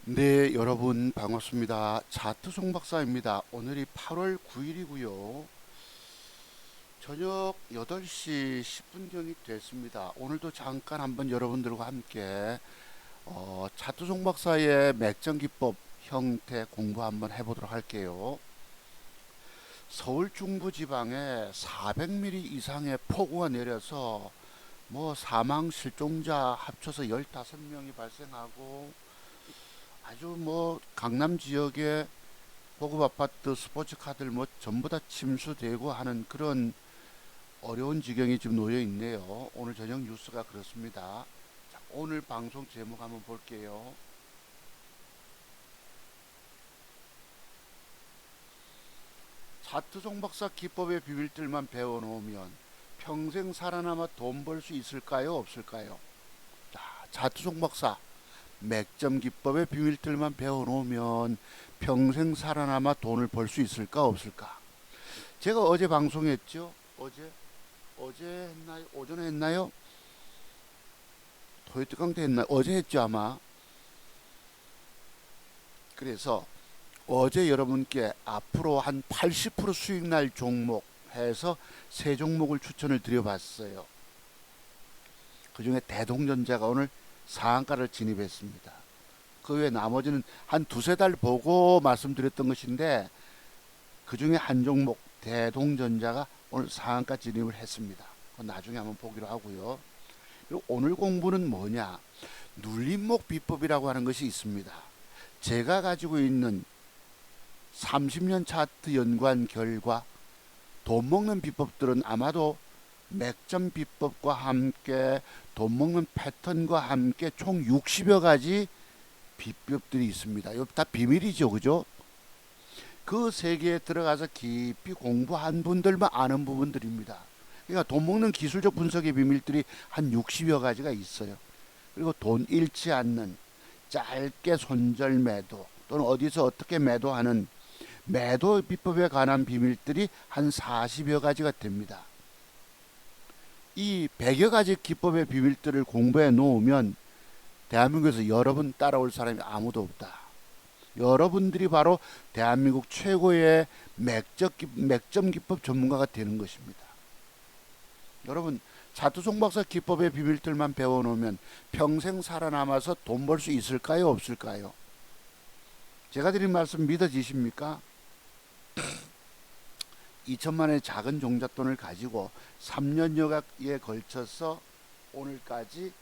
네, 여러분 반갑습니다. 자투 송 박사입니다. 오늘이 8월 9일이고요. 저녁 8시 10분경이 됐습니다. 오늘도 잠깐 한번 여러분들과 함께 자투 송 박사의 맥정 기법 형태 공부 한번 해보도록 할게요. 서울 중부 지방에 400mm 이상의 폭우가 내려서 사망 실종자 합쳐서 15명이 발생하고 아주 강남 지역에 고급 아파트 스포츠카들 전부 다 침수되고 하는 그런 어려운 지경이 지금 놓여 있네요. 오늘 저녁 뉴스가 그렇습니다. 자, 오늘 방송 제목 한번 볼게요. 차트송 박사 기법의 비밀들만 배워놓으면 평생 살아남아 돈 벌 수 있을까요? 없을까요? 자, 차트송 박사 맥점 기법의 비밀들만 배워놓으면 평생 살아남아 돈을 벌 수 있을까 없을까? 제가 어제 방송했죠. 어제 했나요? 오전에 했나요? 토요일 강대 했나요? 어제 했죠 아마. 그래서 어제 여러분께 앞으로 한 80% 수익 날 종목 해서 세 종목을 추천을 드려봤어요. 그 중에 대동전자가 오늘 상한가를 진입했습니다. 그 외 나머지는 한 두세 달 보고 말씀드렸던 것인데 그 중에 한 종목 대동전자가 오늘 상한가 진입을 했습니다. 나중에 한번 보기로 하고요. 그리고 오늘 공부는 뭐냐? 눌림목 비법이라고 하는 것이 있습니다. 제가 가지고 있는 30년 차트 연구한 결과 돈 먹는 비법들은 아마도 맥점 비법과 함께 돈 먹는 패턴과 함께 총 60여 가지 비법들이 있습니다. 이거 다 비밀이죠, 그죠? 그 세계에 들어가서 깊이 공부한 분들만 아는 부분들입니다. 그러니까 돈 먹는 기술적 분석의 비밀들이 한 60여 가지가 있어요. 그리고 돈 잃지 않는 짧게 손절 매도 또는 어디서 어떻게 매도하는 매도 비법에 관한 비밀들이 한 40여 가지가 됩니다. 이 100여 가지 기법의 비밀들을 공부해 놓으면 대한민국에서 여러분 따라올 사람이 아무도 없다. 여러분들이 바로 대한민국 최고의 맥점 기법 전문가가 되는 것입니다. 여러분 자투송 박사 기법의 비밀들만 배워놓으면 평생 살아남아서 돈 벌 수 있을까요? 없을까요? 제가 드린 말씀 믿어지십니까? 2천만 원의 작은 종잣돈을 가지고 3년여에 걸쳐서 오늘까지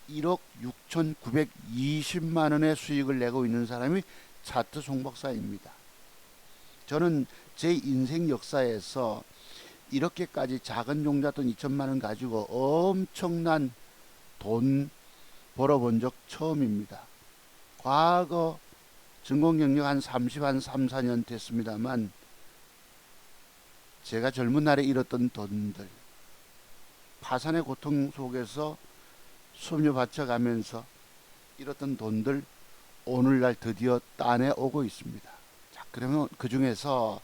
1억 6,920만 원의 수익을 내고 있는 사람이 차트 송 박사입니다. 저는 제 인생 역사에서 이렇게까지 작은 종잣돈 2천만 원 가지고 엄청난 돈 벌어본 적 처음입니다. 과거 전공 경력 한 3, 4년 됐습니다만 제가 젊은 날에 잃었던 돈들, 파산의 고통 속에서 수며 바쳐가면서 잃었던 돈들 오늘날 드디어 따내오고 있습니다. 자, 그러면 그 중에서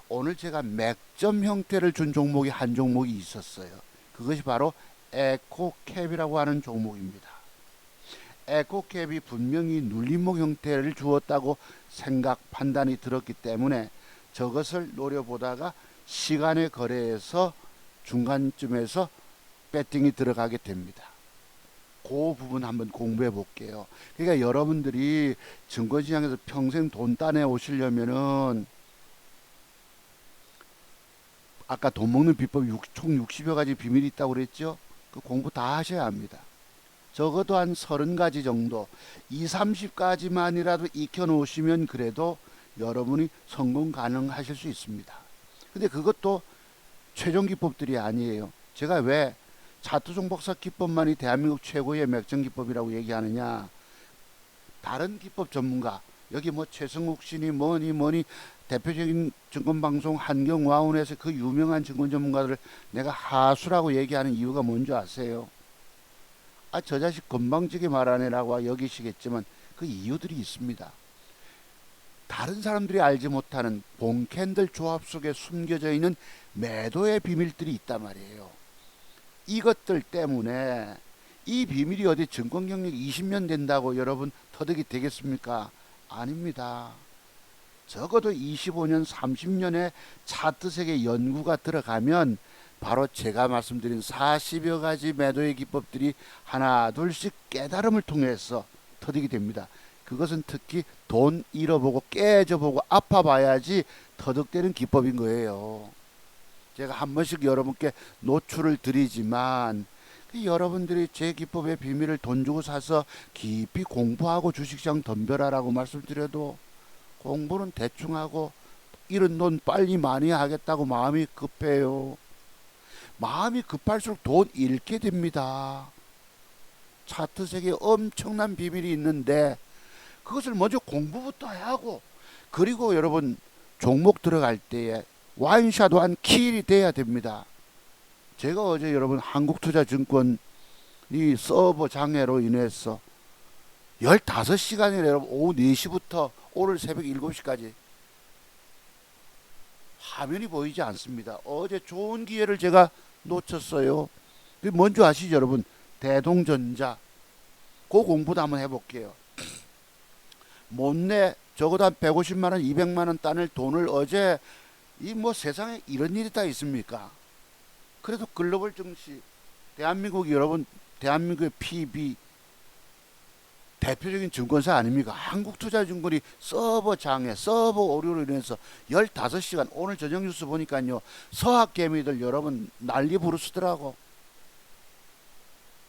오늘 제가 맥점 형태를 준 종목이 한 종목이 있었어요. 그것이 바로 에코캡이라고 하는 종목입니다. 에코캡이 분명히 눌림목 형태를 주었다고 판단이 들었기 때문에 저것을 노려보다가 시간의 거래에서 중간쯤에서 배팅이 들어가게 됩니다. 그 부분 한번 공부해 볼게요. 그러니까 여러분들이 증권시장에서 평생 돈 따내 오시려면은 아까 돈 먹는 비법 총 60여 가지 비밀이 있다고 그랬죠? 그 공부 다 하셔야 합니다. 적어도 한 30가지 정도, 2, 30가지만이라도 익혀 놓으시면 그래도 여러분이 성공 가능하실 수 있습니다. 근데 그것도 최종 기법들이 아니에요. 제가 왜 차트송 박사 기법만이 대한민국 최고의 맥정 기법이라고 얘기하느냐? 다른 기법 전문가, 여기 최승욱 씨니 뭐니 대표적인 증권방송 한경와운에서 그 유명한 증권 전문가들을 내가 하수라고 얘기하는 이유가 뭔지 아세요? 저 자식 건방지게 말하네라고 여기시겠지만 그 이유들이 있습니다. 다른 사람들이 알지 못하는 본캔들 조합 속에 숨겨져 있는 매도의 비밀들이 있단 말이에요. 이것들 때문에 이 비밀이 어디 증권 경력 20년 된다고 여러분 터득이 되겠습니까? 아닙니다. 적어도 25년, 30년의 차트색의 연구가 들어가면 바로 제가 말씀드린 40여 가지 매도의 기법들이 하나 둘씩 깨달음을 통해서 터득이 됩니다. 그것은 특히 돈 잃어보고 깨져보고 아파봐야지 터득되는 기법인 거예요. 제가 한 번씩 여러분께 노출을 드리지만 여러분들이 제 기법의 비밀을 돈 주고 사서 깊이 공부하고 주식시장 덤벼라라고 말씀드려도 공부는 대충 하고 이런 돈 빨리 많이 하겠다고 마음이 급해요. 마음이 급할수록 돈 잃게 됩니다. 차트 세계에 엄청난 비밀이 있는데 그것을 먼저 공부부터 해야 하고, 그리고 여러분 종목 들어갈 때에 완샷한 킬이 돼야 됩니다. 제가 어제 여러분 한국투자증권 이 서버 장애로 인해서 15시간이나 여러분 오후 4시부터 오늘 새벽 7시까지 화면이 보이지 않습니다. 어제 좋은 기회를 제가 놓쳤어요. 뭔지 아시죠 여러분? 대동전자. 그 공부도 한번 해볼게요. 못내 적어도 한 150만원 200만원 따낼 돈을 어제 이 뭐 세상에 이런 일이 다 있습니까? 그래도 글로벌 증시 대한민국 여러분 대한민국의 PB 대표적인 증권사 아닙니까? 한국투자증권이 서버 장애, 서버 오류로 인해서 15시간, 오늘 저녁 뉴스 보니까요, 서학개미들 여러분 난리 부르시더라고.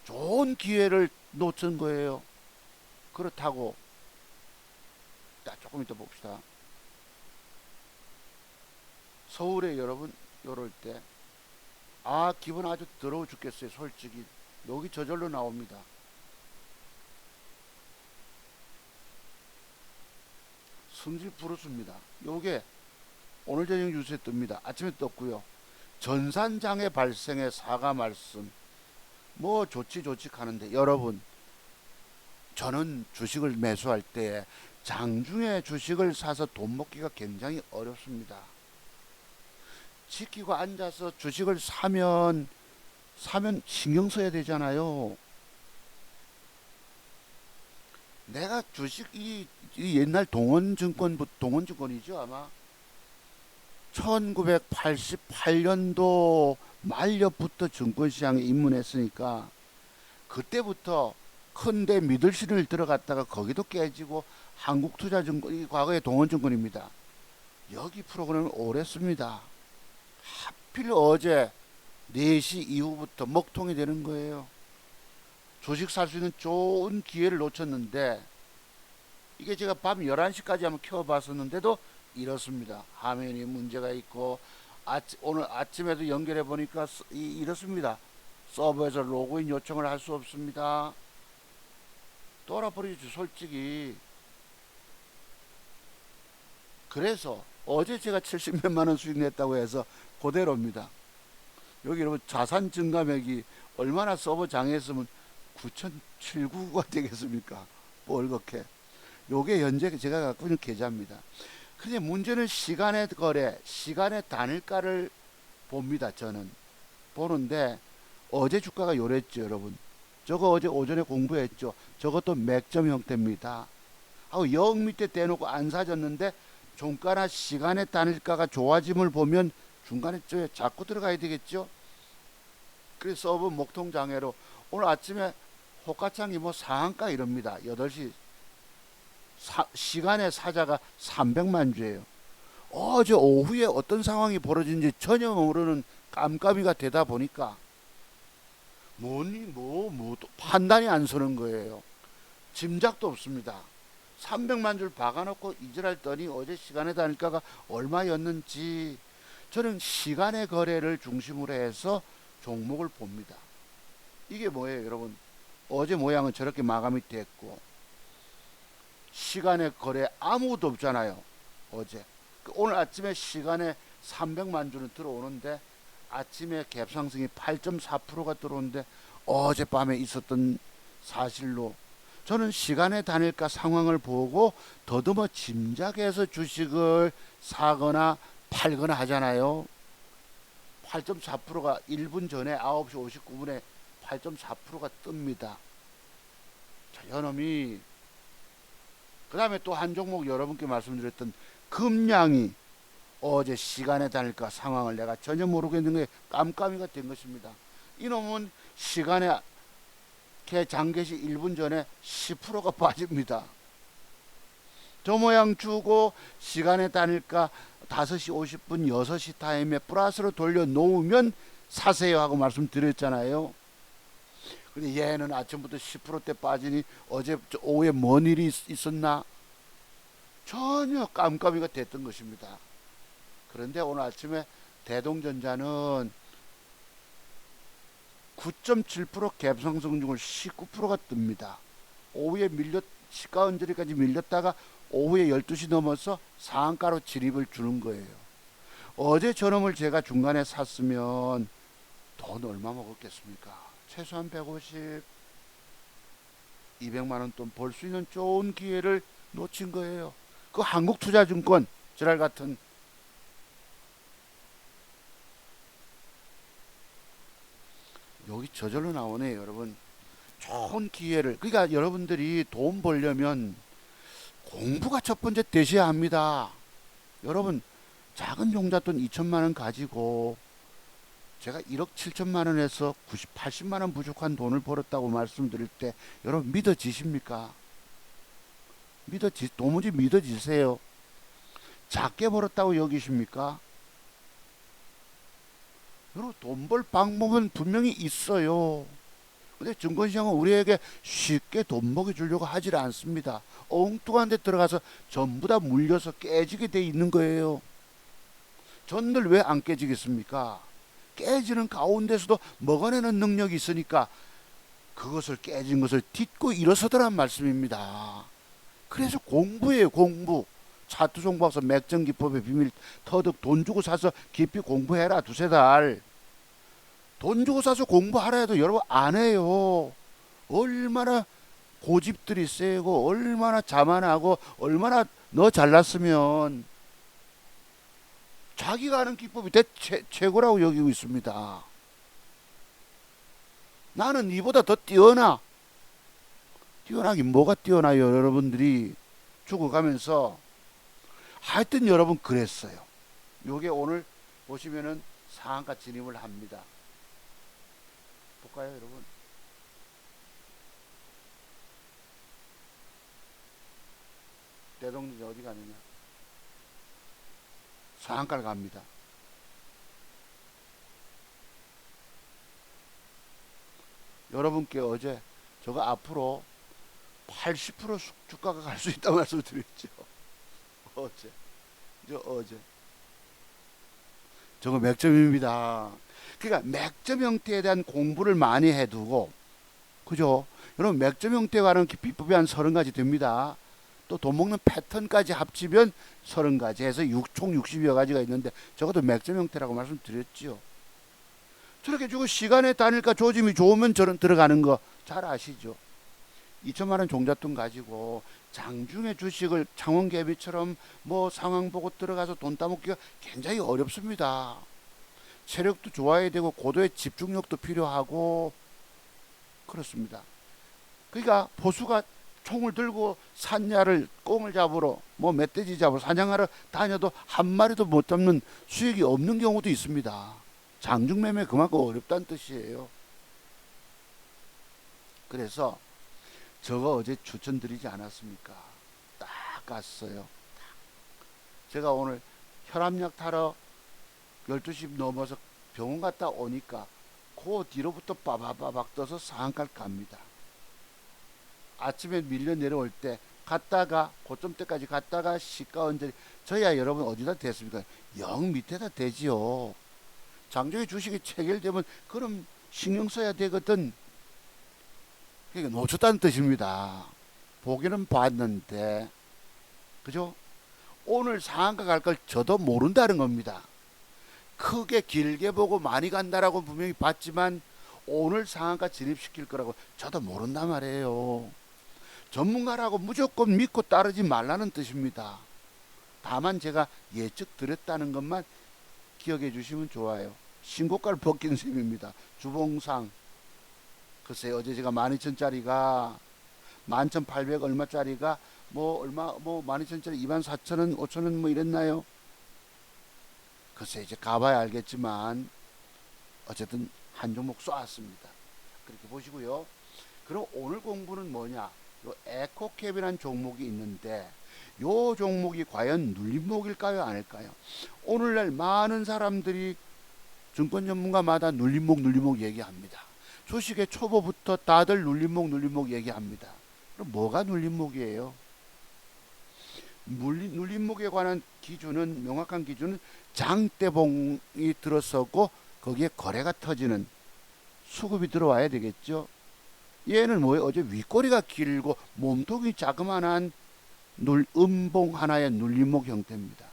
좋은 기회를 놓친 거예요. 그렇다고, 자, 조금 이따 봅시다. 서울에 여러분, 요럴 때, 기분 아주 더러워 죽겠어요, 솔직히. 여기 저절로 나옵니다. 성질 부르습니다. 요게 오늘 저녁 뉴스에 뜹니다. 아침에 떴고요. 전산장애 발생에 사과 말씀. 뭐 좋지 하는데 여러분, 저는 주식을 매수할 때 장중에 주식을 사서 돈 먹기가 굉장히 어렵습니다. 지키고 앉아서 주식을 사면 신경 써야 되잖아요. 내가 주식 이 옛날 동원증권이죠 아마 1988년도 말년부터 증권시장에 입문했으니까 그때부터 큰데 미들신을 들어갔다가 거기도 깨지고 한국투자증권이 과거의 동원증권입니다. 여기 프로그램을 오래 씁니다. 하필 어제 4시 이후부터 먹통이 되는 거예요. 주식 살 수 있는 좋은 기회를 놓쳤는데 이게 제가 밤 11시까지 한번 켜봤었는데도 이렇습니다. 화면이 문제가 있고 오늘 아침에도 연결해 보니까 이렇습니다. 서버에서 로그인 요청을 할 수 없습니다. 돌아버리죠 솔직히. 그래서 어제 제가 70몇만원 수익 냈다고 해서 그대로입니다. 여기 여러분 자산 증감액이 얼마나 서버 장애했으면 9,079가 되겠습니까? 뻘겋게. 요게 현재 제가 갖고 있는 계좌입니다. 근데 문제는 시간의 거래, 시간의 단일가를 봅니다. 저는 보는데 어제 주가가 요랬죠 여러분. 저거 어제 오전에 공부했죠. 저것도 맥점 형태입니다. 하고 0 밑에 대놓고 안 사졌는데 종가나 시간의 단일가가 좋아짐을 보면 중간에 저 자꾸 들어가야 되겠죠. 그래서 서브 목통 장애로 오늘 아침에 호가창이 뭐 상한가 이럽니다. 8시 시간의 사자가 300만 주예요. 어제 오후에 어떤 상황이 벌어진지 전혀 모르는 깜깜이가 되다 보니까 판단이 안 서는 거예요. 짐작도 없습니다. 300만 줄 박아놓고 이질했더니 어제 시간의 단가가 얼마였는지. 저는 시간의 거래를 중심으로 해서 종목을 봅니다. 이게 뭐예요 여러분? 어제 모양은 저렇게 마감이 됐고 시간의 거래 아무것도 없잖아요. 어제 오늘 아침에 시간에 300만 주는 들어오는데 아침에 갭상승이 8.4%가 들어오는데 어젯밤에 있었던 사실로 저는 시간의 단일가 상황을 보고 더듬어 짐작해서 주식을 사거나 팔거나 하잖아요. 8.4%가 1분 전에 9시 59분에 8.4%가 뜹니다. 자, 요놈이 그 다음에 또 한 종목 여러분께 말씀드렸던 금양이 어제 시간에 다닐까 상황을 내가 전혀 모르겠는 게 깜깜이가 된 것입니다. 이놈은 시간에 장개시 1분 전에 10%가 빠집니다. 저 모양 주고 시간에 다닐까 5시 50분 6시 타임에 플러스로 돌려 놓으면 사세요 하고 말씀드렸잖아요. 근데 얘는 아침부터 10%대 빠지니 어제 오후에 뭔 일이 있었나? 전혀 깜깜이가 됐던 것입니다. 그런데 오늘 아침에 대동전자는 9.7% 갭상승 중을 19%가 뜹니다. 오후에 시가 언저리까지 밀렸다가 오후에 12시 넘어서 상한가로 진입을 주는 거예요. 어제 저놈을 제가 중간에 샀으면 돈 얼마 먹었겠습니까? 최소한 150, 200만원 돈 벌 수 있는 좋은 기회를 놓친 거예요. 그 한국투자증권 지랄 같은 여기 저절로 나오네요, 여러분. 좋은 기회를. 그러니까 여러분들이 돈 벌려면 공부가 첫 번째 되셔야 합니다. 여러분, 작은 종잣돈 2천만 원 가지고 제가 1억 7천만 원에서 80만 원 부족한 돈을 벌었다고 말씀드릴 때 여러분 믿어지십니까? 도무지 믿어지세요? 작게 벌었다고 여기십니까? 여러분 돈 벌 방법은 분명히 있어요. 근데 증권시장은 우리에게 쉽게 돈 먹여주려고 하질 않습니다. 엉뚱한 데 들어가서 전부 다 물려서 깨지게 돼 있는 거예요. 전들 왜 안 깨지겠습니까? 깨지는 가운데서도 먹어내는 능력이 있으니까 그것을 깨진 것을 딛고 일어서더란 말씀입니다. 그래서 공부예요, 공부. 차트 종박사 맥정기법의 비밀 터득 돈 주고 사서 깊이 공부해라 두세 달. 돈 주고 사서 공부하라 해도 여러분 안 해요. 얼마나 고집들이 세고 얼마나 자만하고 얼마나 너 잘났으면 자기가 아는 기법이 최고라고 여기고 있습니다. 나는 니보다 더 뛰어나. 뛰어나긴 뭐가 뛰어나요? 여러분들이 죽어가면서 하여튼 여러분 그랬어요. 요게 오늘 보시면은 상한가 진입을 합니다. 볼까요, 여러분? 대동전자 어디 가느냐? 상한가를 갑니다. 여러분께 어제 저거 앞으로 80% 주가가 갈 수 있다고 말씀드렸죠. 어제 저거 맥점입니다. 그러니까 맥점 형태에 대한 공부를 많이 해두고, 그죠? 여러분 맥점 형태에 관한 비법이 한 30가지 됩니다. 또 돈 먹는 패턴까지 합치면 30가지 해서 총 60여 가지가 있는데 적어도 맥점 형태라고 말씀드렸죠. 저렇게 주고 시간에 다닐까 조짐이 좋으면 저런 들어가는 거 잘 아시죠? 2천만 원 종잣돈 가지고 장중에 주식을 창원개비처럼 뭐 상황 보고 들어가서 돈 따먹기가 굉장히 어렵습니다. 체력도 좋아야 되고 고도의 집중력도 필요하고 그렇습니다. 그러니까 보수가 총을 들고 산야를 꽁을 잡으러 뭐 멧돼지 잡으러 사냥하러 다녀도 한 마리도 못 잡는 수익이 없는 경우도 있습니다. 장중매매 그만큼 어렵다는 뜻이에요. 그래서 저거 어제 추천드리지 않았습니까? 딱 갔어요. 제가 오늘 혈압약 타러 12시 넘어서 병원 갔다 오니까 그 뒤로부터 빠바바박 떠서 상한가를 갑니다. 아침에 밀려 내려올 때 갔다가 고점대까지 갔다가 시가 언저리 저야 여러분 어디다 됐습니까? 영 밑에다 되지요. 장중에 주식이 체결되면 그럼 신경 써야 되거든. 그러니까 놓쳤다는 뜻입니다. 보기는 봤는데 그죠? 오늘 상한가 갈 걸 저도 모른다는 겁니다. 크게 길게 보고 많이 간다라고 분명히 봤지만 오늘 상한가 진입시킬 거라고 저도 모른단 말이에요. 전문가라고 무조건 믿고 따르지 말라는 뜻입니다. 다만 제가 예측 드렸다는 것만 기억해 주시면 좋아요. 신고가를 벗긴 셈입니다. 주봉상 글쎄요, 어제 제가 12,000짜리가 11,800 얼마짜리가 뭐 얼마 뭐 12,000원짜리 24,000원 5,000원 뭐 이랬나요? 글쎄 이제 가봐야 알겠지만 어쨌든 한 종목 쏘았습니다. 그렇게 보시고요. 그럼 오늘 공부는 뭐냐? 요 에코캡이라는 종목이 있는데 요 종목이 과연 눌림목일까요? 아닐까요? 오늘날 많은 사람들이 증권 전문가마다 눌림목 얘기합니다. 주식의 초보부터 다들 눌림목 얘기합니다. 그럼 뭐가 눌림목이에요? 눌림목에 관한 기준은 명확한 기준은 장대봉이 들어서고 거기에 거래가 터지는 수급이 들어와야 되겠죠. 얘는 뭐예요? 어제 윗꼬리가 길고 몸통이 자그만한 음봉 하나의 눌림목 형태입니다.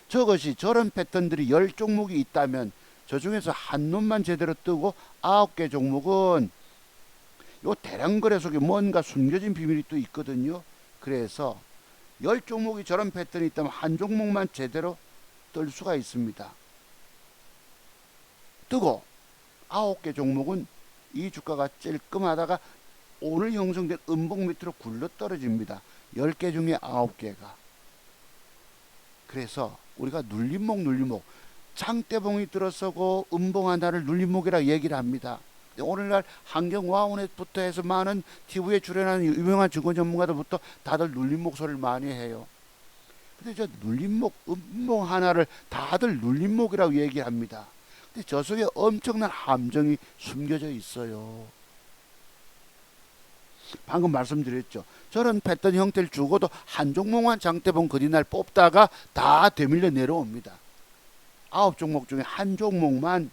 저것이 저런 패턴들이 10종목이 있다면 저 중에서 한 놈만 제대로 뜨고 9개 종목은 요 대량 거래 속에 뭔가 숨겨진 비밀이 또 있거든요. 그래서 10종목이 저런 패턴이 있다면 한 종목만 제대로 뜰 수가 있습니다. 뜨고 9개 종목은 이 주가가 찔끔하다가 오늘 형성된 음봉 밑으로 굴러 떨어집니다. 10개 중에 9개가. 그래서 우리가 눌림목 장대봉이 들어서고 음봉 하나를 눌림목이라 얘기를 합니다. 오늘날 한경와운부터 해서 많은 TV에 출연하는 유명한 증권 전문가들부터 다들 눌림목 소리를 많이 해요. 근데 저 눌림목 음봉 하나를 다들 눌림목이라고 얘기합니다. 근데 저 속에 엄청난 함정이 숨겨져 있어요. 방금 말씀드렸죠. 저런 패턴 형태를 주고도 한 종목만 장대봉 그리날 뽑다가 다 되밀려 내려옵니다. 9종목 중에 한 종목만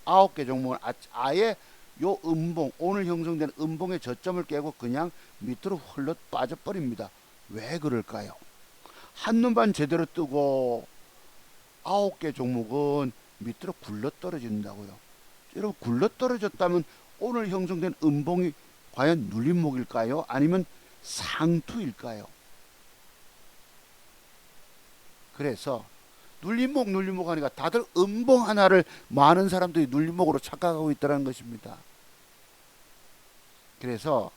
9개 종목은 아예 요 음봉 오늘 형성된 음봉의 저점을 깨고 그냥 밑으로 흘러 빠져버립니다. 왜 그럴까요? 한 놈만 제대로 뜨고 9개 종목은 밑으로 굴러 떨어진다고요. 여러분 굴러 떨어졌다면 오늘 형성된 음봉이 과연 눌림목일까요? 아니면 상투일까요? 그래서 눌림목 하니까 다들 음봉 하나를 많은 사람들이 눌림목으로 착각하고 있다는 것입니다. 그래서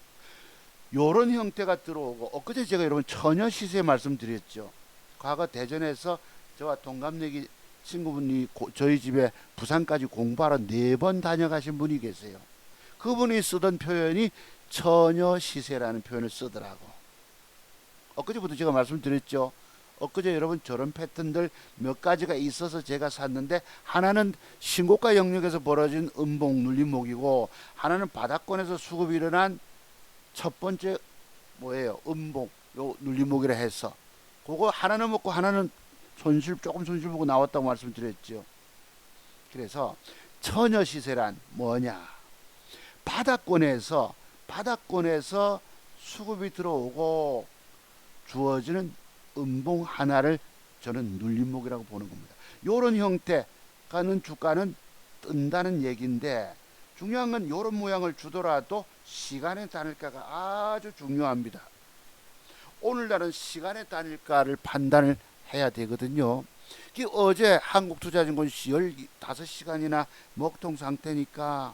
요런 형태가 들어오고 엊그제 제가 여러분 처녀 시세 말씀드렸죠. 과거 대전에서 저와 동갑내기 친구분이 저희 집에 부산까지 공부하러 4번 다녀가신 분이 계세요. 그분이 쓰던 표현이 처녀 시세라는 표현을 쓰더라고. 엊그제부터 제가 말씀드렸죠. 엊그제 여러분 저런 패턴들 몇 가지가 있어서 제가 샀는데 하나는 신고가 영역에서 벌어진 음봉 눌림목이고 하나는 바닥권에서 수급이 일어난 첫 번째 뭐예요? 음봉 요 눌림목이라 해서 그거 하나는 먹고 하나는 조금 손실 보고 나왔다고 말씀드렸죠. 그래서 처녀 시세란 뭐냐? 바닥권에서 수급이 들어오고 주어지는 음봉 하나를 저는 눌림목이라고 보는 겁니다. 요런 형태가는 주가는 뜬다는 얘기인데 중요한 건 요런 모양을 주더라도 시간의 단일가가 아주 중요합니다. 오늘날은 시간의 단일가를 판단을 해야 되거든요. 어제 한국투자증권 15시간이나 먹통 상태니까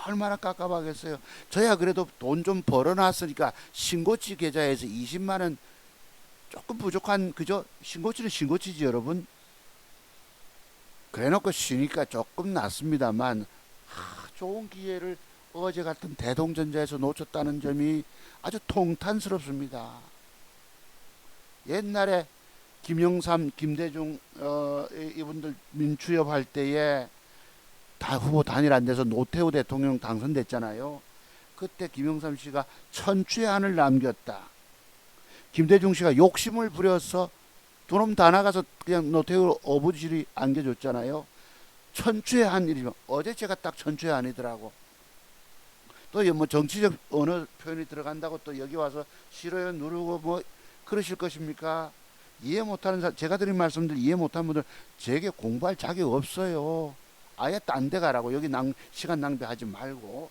얼마나 깝깝하겠어요. 저야 그래도 돈 좀 벌어놨으니까 신고치 계좌에서 20만원 조금 부족한 그죠? 신고치는 신고치지 여러분. 그래놓고 쉬니까 조금 낫습니다만 좋은 기회를 어제 같은 대동전자에서 놓쳤다는 점이 아주 통탄스럽습니다. 옛날에 김영삼, 김대중 이분들 민주협 할 때에 다 후보 단일 안 돼서 노태우 대통령 당선됐잖아요. 그때 김영삼 씨가 천추의 한을 남겼다. 김대중 씨가 욕심을 부려서 두 놈 다 나가서 그냥 노태우 어부지리 안겨줬잖아요. 천추의 한 일이면 어제 제가 딱 천추의 한이더라고. 또 뭐 정치적 언어 표현이 들어간다고 또 여기 와서 싫어요 누르고 뭐 그러실 것입니까? 이해 못하는 사람, 제가 드린 말씀들 이해 못한 분들 제게 공부할 자격 없어요. 아예 딴 데 가라고. 여기 시간 낭비하지 말고.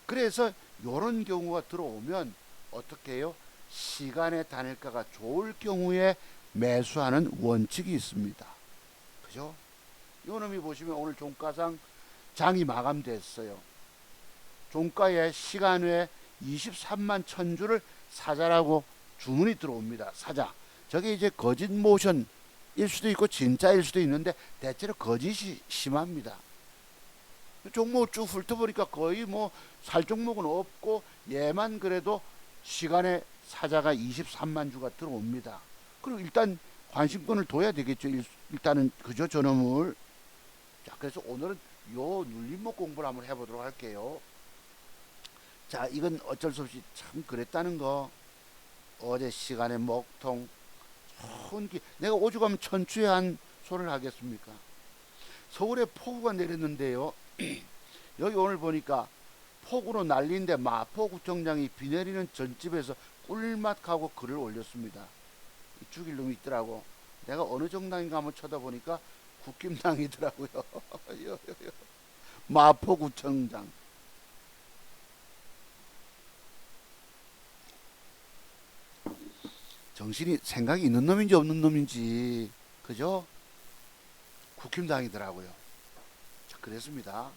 그래서 이런 경우가 들어오면 어떻게 해요? 시간의 단일가가 좋을 경우에 매수하는 원칙이 있습니다. 그죠? 요놈이 보시면 오늘 종가상 장이 마감됐어요. 종가의 시간 외 23만 1000주를 사자라고 주문이 들어옵니다. 사자. 저게 이제 거짓 모션일 수도 있고 진짜일 수도 있는데 대체로 거짓이 심합니다. 종목을 쭉 훑어보니까 거의 뭐 살 종목은 없고 얘만 그래도 시간에 사자가 23만 주가 들어옵니다. 그리고 일단 관심권을 둬야 되겠죠. 일단은 그죠, 저놈을. 자, 그래서 오늘은 요 눌림목 공부를 한번 해보도록 할게요. 자, 이건 어쩔 수 없이 참 그랬다는 거. 어제 시간에 먹통 hun기 내가 오죽하면 천추에 한 소리를 하겠습니까? 서울에 폭우가 내렸는데요. 여기 오늘 보니까 폭우로 난리인데 마포구청장이 비 내리는 전집에서 꿀맛하고 글을 올렸습니다. 죽일 놈이 있더라고. 내가 어느 정당인가 한번 쳐다보니까 국힘당이더라고요. 마포구청장. 정신이 생각이 있는 놈인지 없는 놈인지 그죠? 국힘당이더라고요. 자, 그랬습니다.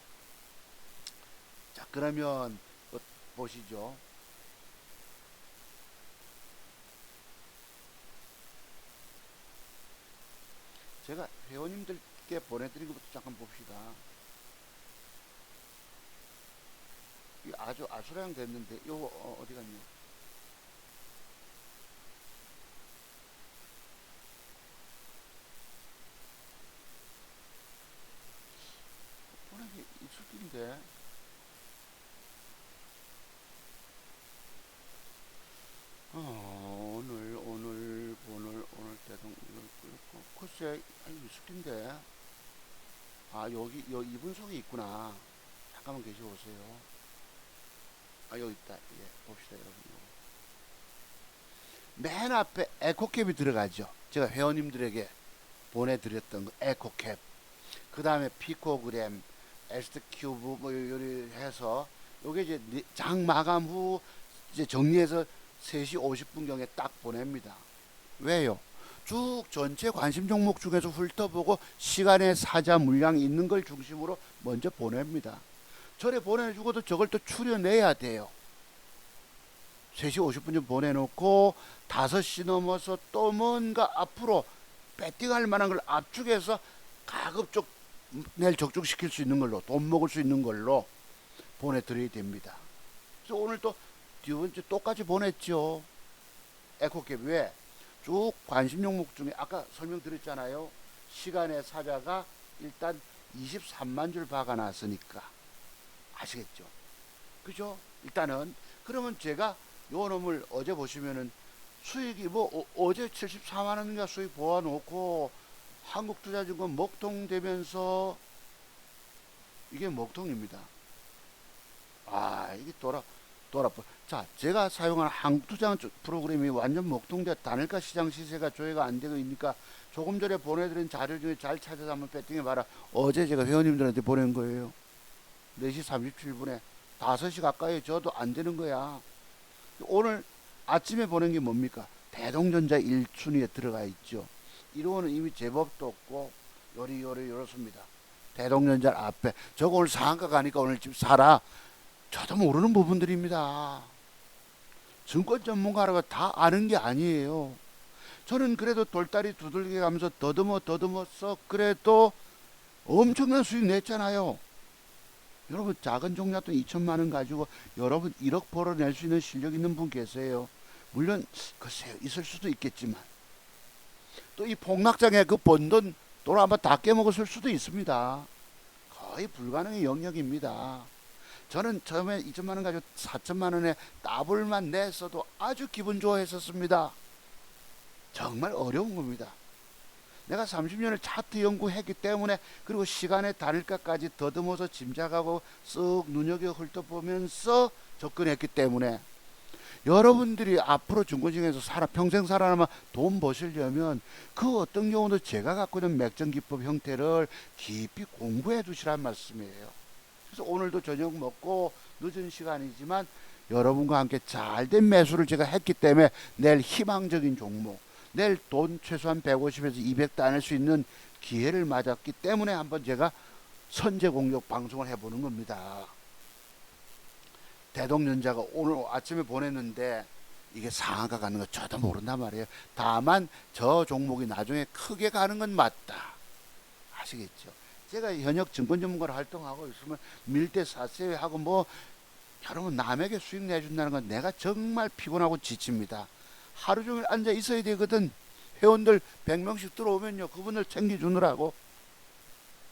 자, 그러면 보시죠. 제가 회원님들께 보내드린 것부터 잠깐 봅시다. 이 아주 아수라장 됐는데 요거 어디 갔냐? 보낸 게 있을 텐데. 오늘 대동 글쎄 있을 텐데. 아, 여기 이분 속에 있구나. 잠깐만 계셔보세요. 아, 여기 있다. 예, 봅시다, 여러분. 맨 앞에 에코캡이 들어가죠. 제가 회원님들에게 보내드렸던 거, 에코캡. 그 다음에 피코그램, 에스트 큐브, 뭐, 요리 해서, 요게 이제 장 마감 후, 이제 정리해서 3시 50분경에 딱 보냅니다. 왜요? 쭉 전체 관심 종목 중에서 훑어보고 시간에 사자 물량이 있는 걸 중심으로 먼저 보냅니다. 저래 보내주고도 저걸 또 추려내야 돼요. 3시 50분쯤 보내놓고 5시 넘어서 또 뭔가 앞으로 배팅할 만한 걸 압축해서 가급적 내일 적중시킬 수 있는 걸로, 돈 먹을 수 있는 걸로 보내드려야 됩니다. 그래서 오늘 또 두 번째 똑같이 보냈죠. 에코캡. 왜? 쭉 관심 종목 중에 아까 설명드렸잖아요. 시간의 사자가 일단 23만 줄 박아놨으니까 아시겠죠? 그죠? 일단은 그러면 제가 요 놈을 어제 보시면은 수익이 뭐 어제 74만 원인가 수익 보아놓고 한국투자증권 먹통되면서 이게 먹통입니다. 아, 이게 돌아. 자, 제가 사용하는 한국투자증권 프로그램이 완전 먹통돼 단일가 시장 시세가 조회가 안 되고 있으니까 조금 전에 보내드린 자료 중에 잘 찾아서 한번 배팅해봐라. 어제 제가 회원님들한테 보낸 거예요. 4시 37분에 5시 가까이 저도 안 되는 거야. 오늘 아침에 보낸 게 뭡니까? 대동전자 1순위에 들어가 있죠. 1호는 이미 제법 떴고 요렇습니다. 대동전자 앞에 저거 오늘 상한가 가니까 오늘 집 사라. 저도 모르는 부분들입니다. 증권 전문가라고 다 아는 게 아니에요. 저는 그래도 돌다리 두들겨 가면서 더듬어서 그래도 엄청난 수익 냈잖아요. 여러분 작은 종잣돈 2천만 원 가지고 여러분 1억 벌어낼 수 있는 실력 있는 분 계세요. 물론 글쎄요 있을 수도 있겠지만 또 이 폭락장에 그 번 돈 또 한번 다 깨먹었을 수도 있습니다. 거의 불가능의 영역입니다. 저는 처음에 2천만 원 가지고 4천만 원에 더블만 냈어도 아주 기분 좋아했었습니다. 정말 어려운 겁니다. 내가 30년을 차트 연구했기 때문에 그리고 시간의 단일가까지 더듬어서 짐작하고 쓱 눈여겨 훑어보면서 접근했기 때문에 여러분들이 앞으로 증권시장에서 평생 살아남아 돈 버시려면 그 어떤 경우도 제가 갖고 있는 맥정기법 형태를 깊이 공부해 두시란 말씀이에요. 그래서 오늘도 저녁 먹고 늦은 시간이지만 여러분과 함께 잘된 매수를 제가 했기 때문에 내일 희망적인 종목 내일 돈 최소한 150에서 200 따낼 수 있는 기회를 맞았기 때문에 한번 제가 선제 공격 방송을 해보는 겁니다. 대동전자가 오늘 아침에 보냈는데 이게 상한가 가는 거 저도 모른단 말이에요. 다만 저 종목이 나중에 크게 가는 건 맞다. 아시겠죠? 제가 현역 증권 전문가로 활동하고 있으면 밀대 사세요 하고 뭐 여러분 남에게 수익 내준다는 건 내가 정말 피곤하고 지칩니다. 하루 종일 앉아 있어야 되거든. 회원들 100명씩 들어오면요 그분들 챙겨주느라고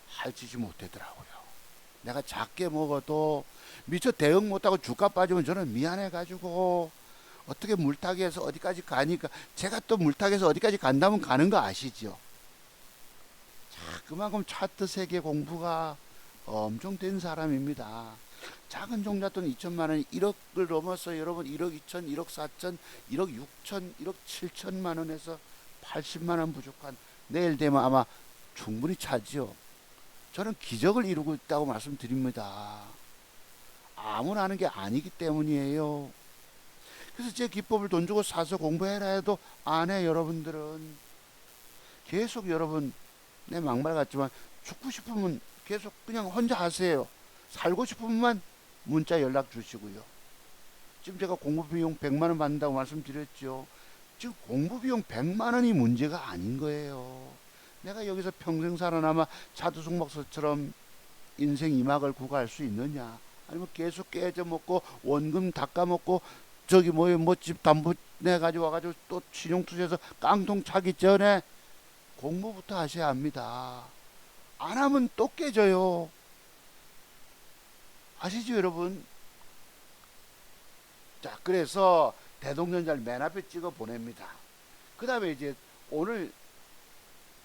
할 짓이 못되더라고요. 내가 작게 먹어도 미처 대응 못하고 주가 빠지면 저는 미안해가지고 어떻게 물타기해서 어디까지 가니까 제가 또 물타기해서 어디까지 간다면 가는 거 아시죠? 자, 그만큼 차트 세계 공부가 엄청 된 사람입니다. 작은 종잣돈 2천만 원이 1억을 넘어서 여러분 1억 2천, 1억 4천, 1억 6천, 1억 7천만 원에서 80만 원 부족한 내일 되면 아마 충분히 차지요. 저는 기적을 이루고 있다고 말씀드립니다. 아무나 하는 게 아니기 때문이에요. 그래서 제 기법을 돈 주고 사서 공부해라 해도 안 해. 여러분들은 계속 여러분 내 막말 같지만 죽고 싶으면 계속 그냥 혼자 하세요. 살고 싶으면 문자 연락 주시고요. 지금 제가 공부 비용 100만 원 받는다고 말씀드렸죠. 지금 공부 비용 100만 원이 문제가 아닌 거예요. 내가 여기서 평생 살아남아 차두숙 목사처럼 인생 이막을 구가할 수 있느냐? 아니면 계속 깨져 먹고 원금 닦아 먹고 저기 뭐에 뭐 집 담보 내 가지고 와가지고 또 신용 투자해서 깡통 차기 전에 공부부터 하셔야 합니다. 안 하면 또 깨져요. 아시죠 여러분? 자, 그래서 대동전자를 맨 앞에 찍어 보냅니다. 그 다음에 이제 오늘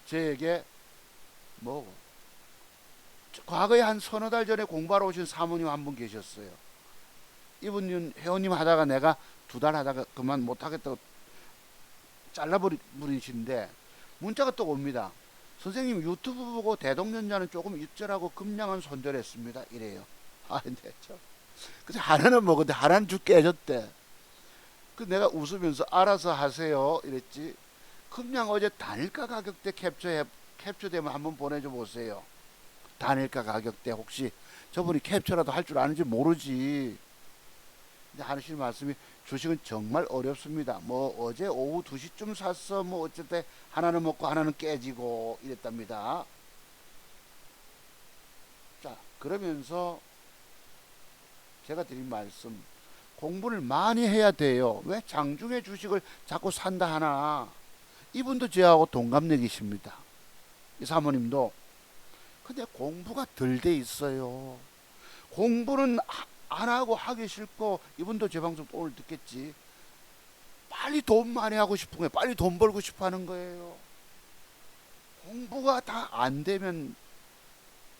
저에게 뭐 과거에 한 서너 달 전에 공부하러 오신 사모님 한 분 계셨어요. 이분은 회원님 하다가 내가 2달 하다가 그만 못하겠다고 잘라버리시는데 문자가 또 옵니다. 선생님 유튜브 보고 대동전자는 조금 입절하고 급량은 손절했습니다. 이래요. 아, 근데 그래서 하나는 먹었는데 하나는 쭉 깨졌대. 그 내가 웃으면서 알아서 하세요 이랬지. 급량 어제 단일가 가격대 캡처되면 한번 보내줘 보세요. 단일가 가격대 혹시 저분이 캡처라도 할 줄 아는지 모르지. 근데 하시는 말씀이 주식은 정말 어렵습니다. 뭐 어제 오후 2시쯤 샀어 뭐 어쨌든 하나는 먹고 하나는 깨지고 이랬답니다. 자, 그러면서 제가 드린 말씀 공부를 많이 해야 돼요. 왜 장중에 주식을 자꾸 산다 하나. 이분도 저하고 동갑내기십니다. 이 사모님도. 근데 공부가 덜 돼 있어요. 공부는 안 하고 하기 싫고 이분도 제 방송 오늘 듣겠지. 빨리 돈 많이 하고 싶은 거예요. 빨리 돈 벌고 싶어 하는 거예요. 공부가 다 안 되면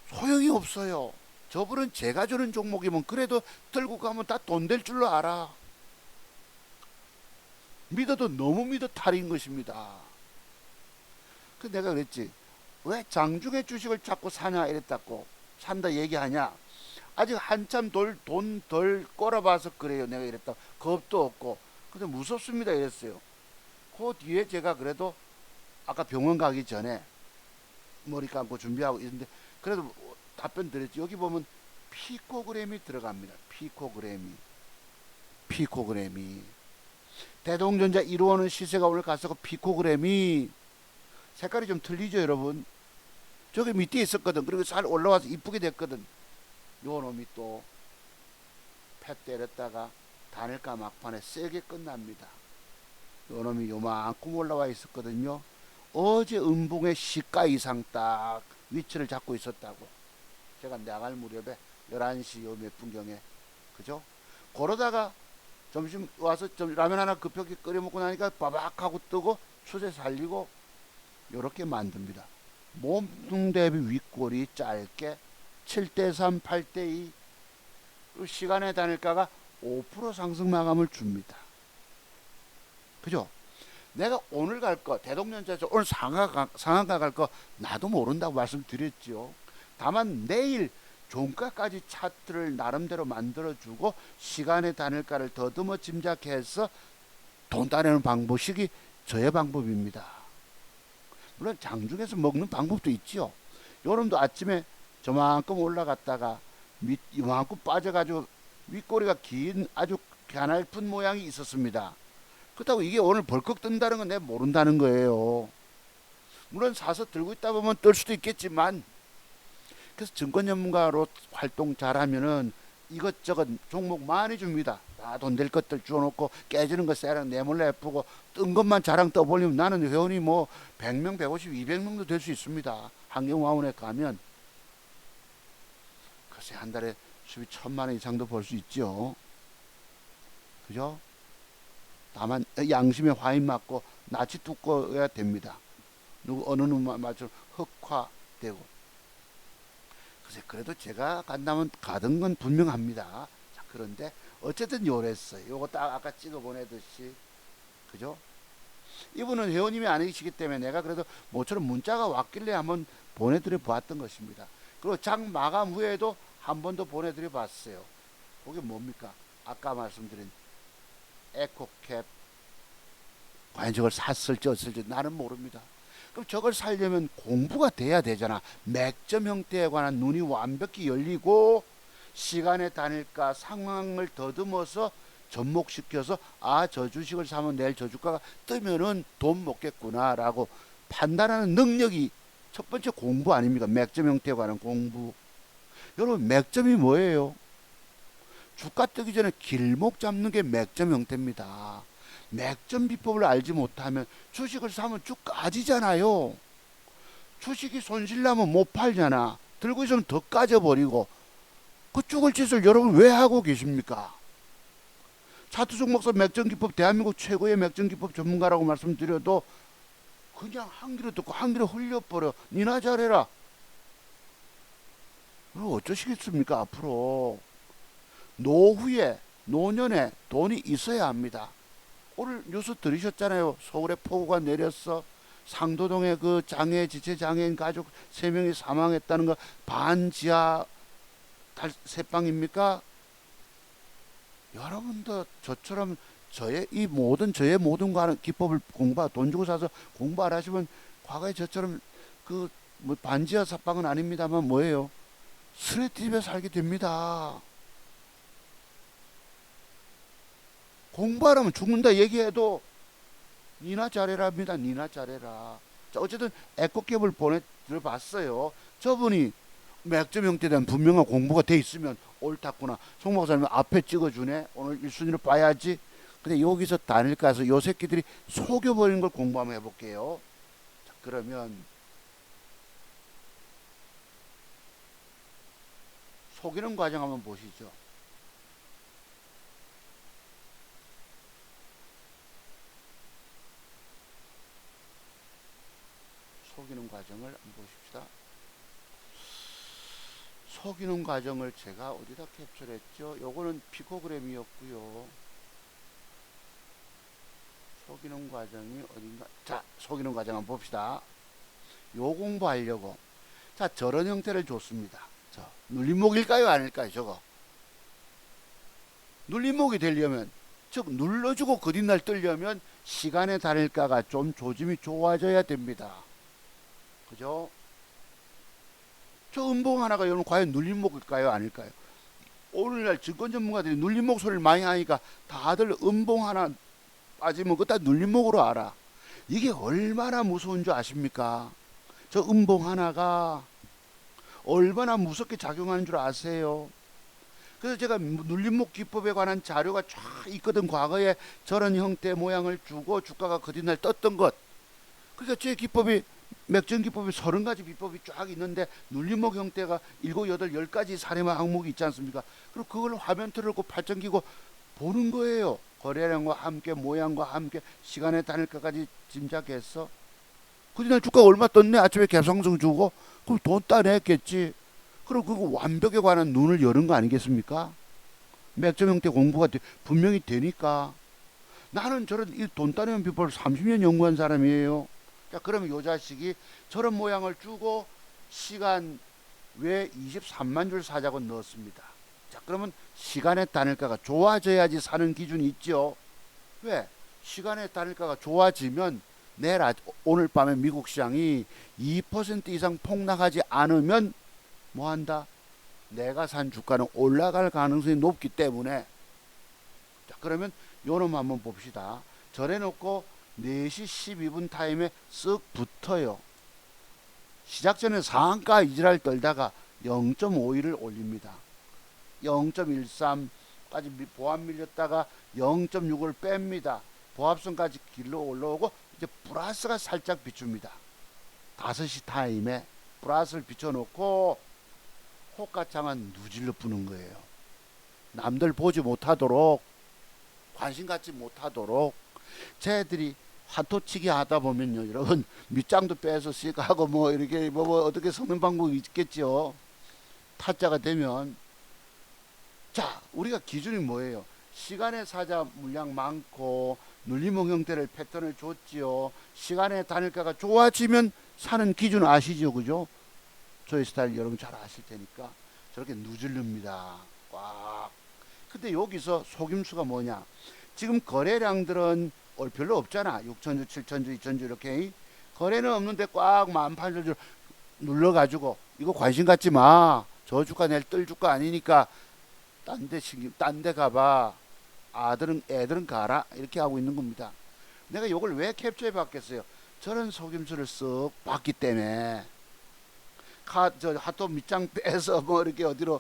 소용이 없어요. 저분은 제가 주는 종목이면 그래도 들고 가면 다 돈 될 줄로 알아. 믿어도 너무 믿어 탈인 것입니다. 그 내가 그랬지. 왜 장중에 주식을 자꾸 사냐 이랬다고. 산다 얘기하냐. 아직 한참 돈 덜 꼬라봐서 그래요. 내가 이랬다. 겁도 없고. 근데 무섭습니다 이랬어요. 그 뒤에 제가 그래도 아까 병원 가기 전에 머리 감고 준비하고 있는데 그래도 답변 드렸지. 여기 보면 피코그램이 들어갑니다. 피코그램이 대동전자 1호는 시세가 오늘 갔었고 피코그램이 색깔이 좀 틀리죠 여러분. 저기 밑에 있었거든. 그리고 잘 올라와서 이쁘게 됐거든. 요 놈이 또 패 때렸다가 단일가 막판에 세게 끝납니다. 요 놈이 요만큼 올라와 있었거든요. 어제 음봉의 시가 이상 딱 위치를 잡고 있었다고. 제가 나갈 무렵에 11시 요 몇 분경에 그죠? 그러다가 점심 와서 라면 하나 급하게 끓여 먹고 나니까 바박하고 뜨고 추세 살리고 요렇게 만듭니다. 몸통 대비 윗골이 짧게 7대3, 8대2 그리고 시간의 단일가가 5% 상승 마감을 줍니다. 그죠? 내가 오늘 갈 거 대동전자에서 오늘 상한가 갈 거 나도 모른다고 말씀드렸죠. 다만 내일 종가까지 차트를 나름대로 만들어주고 시간의 단일가를 더듬어 짐작해서 돈 따내는 방법식이 저의 방법입니다. 물론 장중에서 먹는 방법도 있죠. 요놈도 아침에 저만큼 올라갔다가 이만큼 빠져가지고 윗꼬리가 긴 아주 가냘픈 모양이 있었습니다. 그렇다고 이게 오늘 벌컥 뜬다는 건 내가 모른다는 거예요. 물론 사서 들고 있다 보면 뜰 수도 있겠지만, 그래서 증권 전문가로 활동 잘하면은 이것저것 종목 많이 줍니다. 다 돈 될 것들 주워놓고 깨지는 거 쎄랑 내몰래 예쁘고 뜬 것만 자랑 떠벌리면 나는 회원이 뭐 100명, 150, 200명도 될 수 있습니다. 한경화원에 가면 글쎄 한 달에 수입 1,000만 원 이상도 벌 수 있죠. 그죠? 다만 양심에 화인 맞고 낯이 두꺼워야 됩니다. 누구 어느 놈만처럼 흑화되고. 글쎄 그래도 제가 간다면 가던 건 분명합니다. 자, 그런데 어쨌든 요랬어요. 요거 딱 아까 찍어 보내듯이, 그죠? 이분은 회원님이 아니시기 때문에 내가 그래도 모처럼 문자가 왔길래 한번 보내드려 보았던 것입니다. 그리고 장 마감 후에도 한 번 더 보내드려 봤어요. 그게 뭡니까? 아까 말씀드린 에코캡. 과연 저걸 샀을지 어쩔지 나는 모릅니다. 그럼 저걸 살려면 공부가 돼야 되잖아. 맥점 형태에 관한 눈이 완벽히 열리고 시간의 단일가 상황을 더듬어서 접목시켜서 아, 저 주식을 사면 내일 저 주가가 뜨면은 돈 먹겠구나 라고 판단하는 능력이 첫 번째 공부 아닙니까? 맥점 형태에 관한 공부. 여러분 맥점이 뭐예요? 주가 뜨기 전에 길목 잡는 게 맥점 형태입니다. 맥점 비법을 알지 못하면 주식을 사면 쭉 까지잖아요. 주식이 손실나면 못 팔잖아. 들고 있으면 더 까져버리고. 그 죽을 짓을 여러분 왜 하고 계십니까? 차트종 목사 맥점기법 대한민국 최고의 맥점기법 전문가라고 말씀드려도 그냥 한 귀로 듣고 한 귀로 흘려버려. 니나 잘해라. 그럼 어쩌시겠습니까? 앞으로 노후에 노년에 돈이 있어야 합니다. 오늘 뉴스 들으셨잖아요. 서울에 폭우가 내렸어. 상도동에 그 장애 지체 장애인 가족 3명이 사망했다는 거 반지하 새빵입니까? 여러분도 저처럼 저의 모든 기법을 돈 주고 사서 공부 안 하시면 과거에 저처럼 그 뭐 반지하 사빵은 아닙니다만 뭐예요? 쓰레기집에 살게 됩니다. 공부 안 하면 죽는다 얘기해도 니나 잘해라입니다. 니나 잘해라. 자, 어쨌든 에코캡을 보내드려봤어요. 저분이 맥점 형태에 대한 분명한 공부가 돼 있으면 옳았구나. 송 목사님 앞에 찍어주네. 오늘 1순위로 봐야지. 근데 여기서 단일가에서 요 새끼들이 속여버린 걸 공부 한번 해볼게요. 자, 그러면 속이는 과정 한번 보시죠. 속이는 과정을 한번 보십시다. 속이는 과정을 제가 어디다 캡처했죠? 요거는 피코그램이었고요. 속이는 과정이 어딘가. 자, 속이는 과정 한번 봅시다. 요 공부하려고. 자, 저런 형태를 줬습니다. 눌림목일까요? 아닐까요? 저거. 눌림목이 되려면, 즉 눌러주고 그 뒷날 뜨려면 시간의 단일가가 좀 조짐이 좋아져야 됩니다. 그죠? 저 음봉 하나가 여러분 과연 눌림목일까요? 아닐까요? 오늘날 증권 전문가들이 눌림목 소리를 많이 하니까 다들 음봉 하나 빠지면 그다 눌림목으로 알아. 이게 얼마나 무서운 줄 아십니까? 저 음봉 하나가 얼마나 무섭게 작용하는 줄 아세요? 그래서 제가 눌림목 기법에 관한 자료가 쫙 있거든. 과거에 저런 형태 모양을 주고 주가가 그 뒷날 떴던 것. 그러니까 제 기법이 맥점 기법이 30가지 비법이 쫙 있는데 눌림목 형태가 7, 8, 10가지 사례만 항목이 있지 않습니까? 그리고 그걸 화면 틀고 팔짱 끼고 보는 거예요. 거래량과 함께 모양과 함께 시간의 단일가까지 짐작해서 그 뒷날 주가가 얼마 떴네. 아침에 갭상승 주고 그럼 돈 따냈겠지. 그리고 그거 완벽에 관한 눈을 여는 거 아니겠습니까? 맥점 형태 공부가 분명히 되니까. 나는 저런 이 돈 따내는 비법을 30년 연구한 사람이에요. 자, 그러면 요 자식이 저런 모양을 주고 시간 외 23만 줄 사자고 넣었습니다. 자, 그러면 시간의 단일가가 좋아져야지 사는 기준이 있죠. 왜? 시간의 단일가가 좋아지면 내일 오늘 밤에 미국 시장이 2% 이상 폭락하지 않으면 뭐 한다? 내가 산 주가는 올라갈 가능성이 높기 때문에, 자, 그러면 요놈 한번 봅시다. 절해놓고 4시 12분 타임에 쓱 붙어요. 시작 전에 상한가 이지랄 떨다가 0.51을 올립니다. 0.13까지 보합 밀렸다가 0.6을 뺍니다. 보합선까지 길러 올라오고 이제 플러스가 살짝 비춥니다. 5시 타임에 플러스를 비춰놓고 호가창은 누질러 부는 거예요. 남들 보지 못하도록, 관심 갖지 못하도록. 쟤들이 화토치기 하다 보면요, 여러분, 밑장도 빼서 씩 하고 뭐 이렇게 뭐 어떻게 섞는 방법이 있겠죠. 타짜가 되면. 자, 우리가 기준이 뭐예요? 시간의 사자 물량 많고 눌림목 형태를 패턴을 줬지요. 시간의 단일가가 좋아지면 사는 기준 아시죠, 그죠? 저희 스타일 여러분 잘 아실 테니까 저렇게 누질릅니다. 꽉. 근데 여기서 속임수가 뭐냐? 지금 거래량들은 별로 없잖아. 6천주, 7천주, 2천주 이렇게. 거래는 없는데 꽉 18,000주 눌러가지고 이거 관심 갖지 마. 저 주가 내일 뜰 주가 아니니까 딴 데 가봐. 애들은 가라. 이렇게 하고 있는 겁니다. 내가 이걸 왜 캡처해 봤겠어요? 저런 속임수를 쓱 봤기 때문에. 하도 밑장 빼서 뭐 이렇게 어디로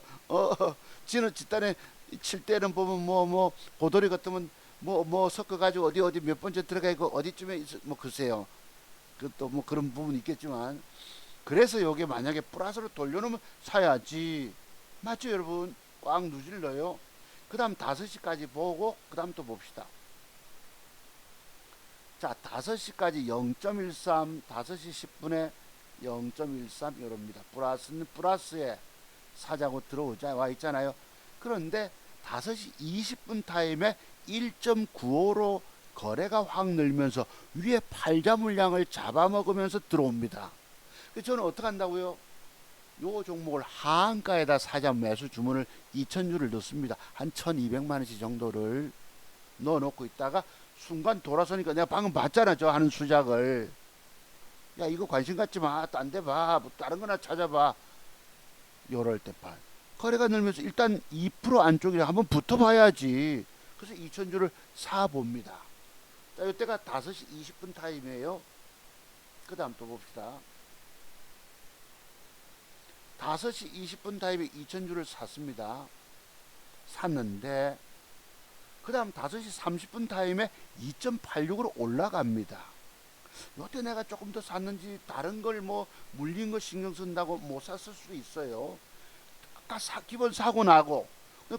지는 집단에 칠 때는 보면 보돌이 같으면 뭐 섞어가지고 어디 몇 번째 들어가 있고 어디쯤에 뭐 글쎄요. 그또 뭐 그런 부분이 있겠지만, 그래서 요게 만약에 플러스로 돌려놓으면 사야지. 맞죠, 여러분? 꽉 누질러요. 그 다음 5시까지 보고 그 다음 또 봅시다. 자, 5시까지 0.13, 5시 10분에 0.13 이럽니다. 플러스는 플러스에 사자고 들어오자 와 있잖아요. 그런데 5시 20분 타임에 1.95로 거래가 확 늘면서 위에 팔자 물량을 잡아먹으면서 들어옵니다. 그래서 저는 어떻게 한다고요? 요 종목을 하한가에다 사자 매수 주문을 2,000주를 넣습니다. 한 1,200만원씩 정도를 넣어놓고 있다가 순간 돌아서니까 내가 방금 봤잖아, 저 하는 수작을. 야, 이거 관심 갖지 마. 딴 데 봐. 뭐 다른 거나 찾아봐. 요럴 때 봐. 거래가 늘면서 일단 2% 안쪽에 한번 붙어봐야지. 그래서 2,000주를 사봅니다. 자, 이때가 5시 20분 타임이에요. 그 다음 또 봅시다. 5시 20분 타임에 2,000주를 샀습니다. 샀는데 그 다음 5시 30분 타임에 2.86으로 올라갑니다. 요때 내가 조금 더 샀는지 다른 걸 뭐 물린 거 신경 쓴다고 못 샀을 수도 있어요. 아까 기본 사고 나고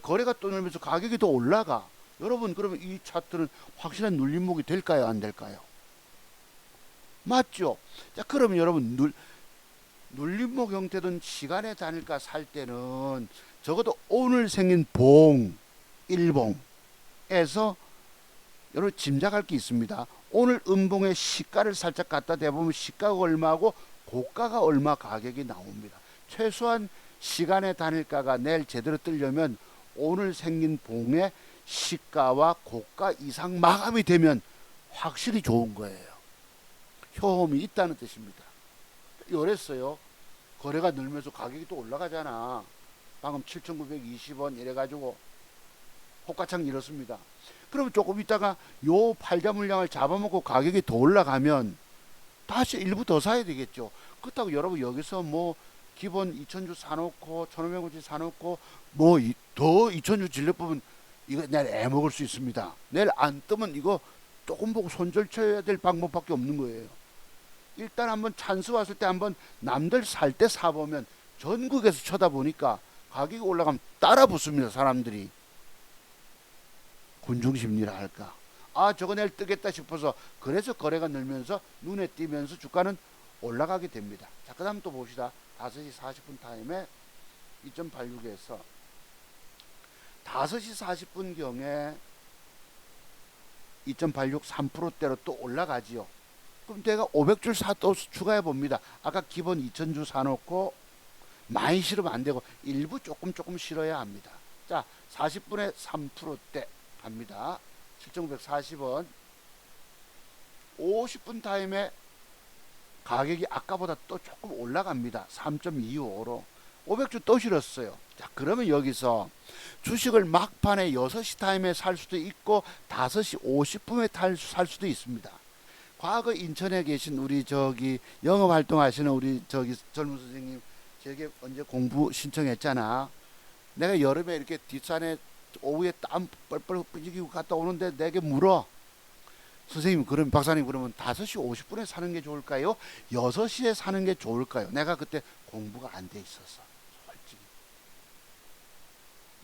거래가 또 늘면서 가격이 더 올라가. 여러분, 그러면 이 차트는 확실한 눌림목이 될까요, 안 될까요? 맞죠? 자, 그러면 여러분, 눌림목 형태든 시간의 단일가 살 때는 적어도 오늘 생긴 일봉에서 여러분 짐작할 게 있습니다. 오늘 음봉의 시가를 살짝 갖다 대보면 시가가 얼마고 고가가 얼마 가격이 나옵니다. 최소한 시간의 단일가가 내일 제대로 뜨려면 오늘 생긴 봉의 시가와 고가 이상 마감이 되면 확실히 좋은 거예요. 효험이 있다는 뜻입니다. 이랬어요. 거래가 늘면서 가격이 또 올라가잖아. 방금 7,920원 이래가지고 호가창 이렇습니다. 그러면 조금 있다가 요 팔자 물량을 잡아먹고 가격이 더 올라가면 다시 일부 더 사야 되겠죠. 그렇다고 여러분 여기서 뭐 기본 2,000주 사놓고 1,500원치 사놓고 뭐 더 2,000주 질러 보면 이거 내일 애먹을 수 있습니다. 내일 안 뜨면 이거 조금 보고 손절 쳐야 될 방법밖에 없는 거예요. 일단 한번 찬스 왔을 때 한번 남들 살 때 사보면 전국에서 쳐다보니까 가격이 올라가면 따라 붙습니다. 사람들이. 군중심리라 할까. 아, 저거 내일 뜨겠다 싶어서 그래서 거래가 늘면서 눈에 띄면서 주가는 올라가게 됩니다. 자, 그 다음 또 봅시다. 5시 40분 타임에 2.86에서 5시 40분 경에 2.86 3%대로 또 올라가지요. 그럼 내가 500줄 또 추가해 봅니다. 아까 기본 2,000주 사놓고 많이 실으면 안 되고 일부 조금 실어야 합니다. 자, 40분에 3%대 갑니다. 7,940원. 50분 타임에 가격이 아까보다 또 조금 올라갑니다. 3.25로 500주 또 실었어요. 자, 그러면 여기서 주식을 막판에 6시 타임에 살 수도 있고 5시 50분에 살 수도 있습니다. 과거 인천에 계신 우리 영업 활동하시는 우리 젊은 선생님, 저게 언제 공부 신청했잖아. 내가 여름에 이렇게 뒷산에 오후에 땀 뻘뻘 삐지고 갔다 오는데 내게 물어. 선생님, 그럼 박사님, 그러면 5시 50분에 사는 게 좋을까요? 6시에 사는 게 좋을까요? 내가 그때 공부가 안 돼 있었어, 솔직히.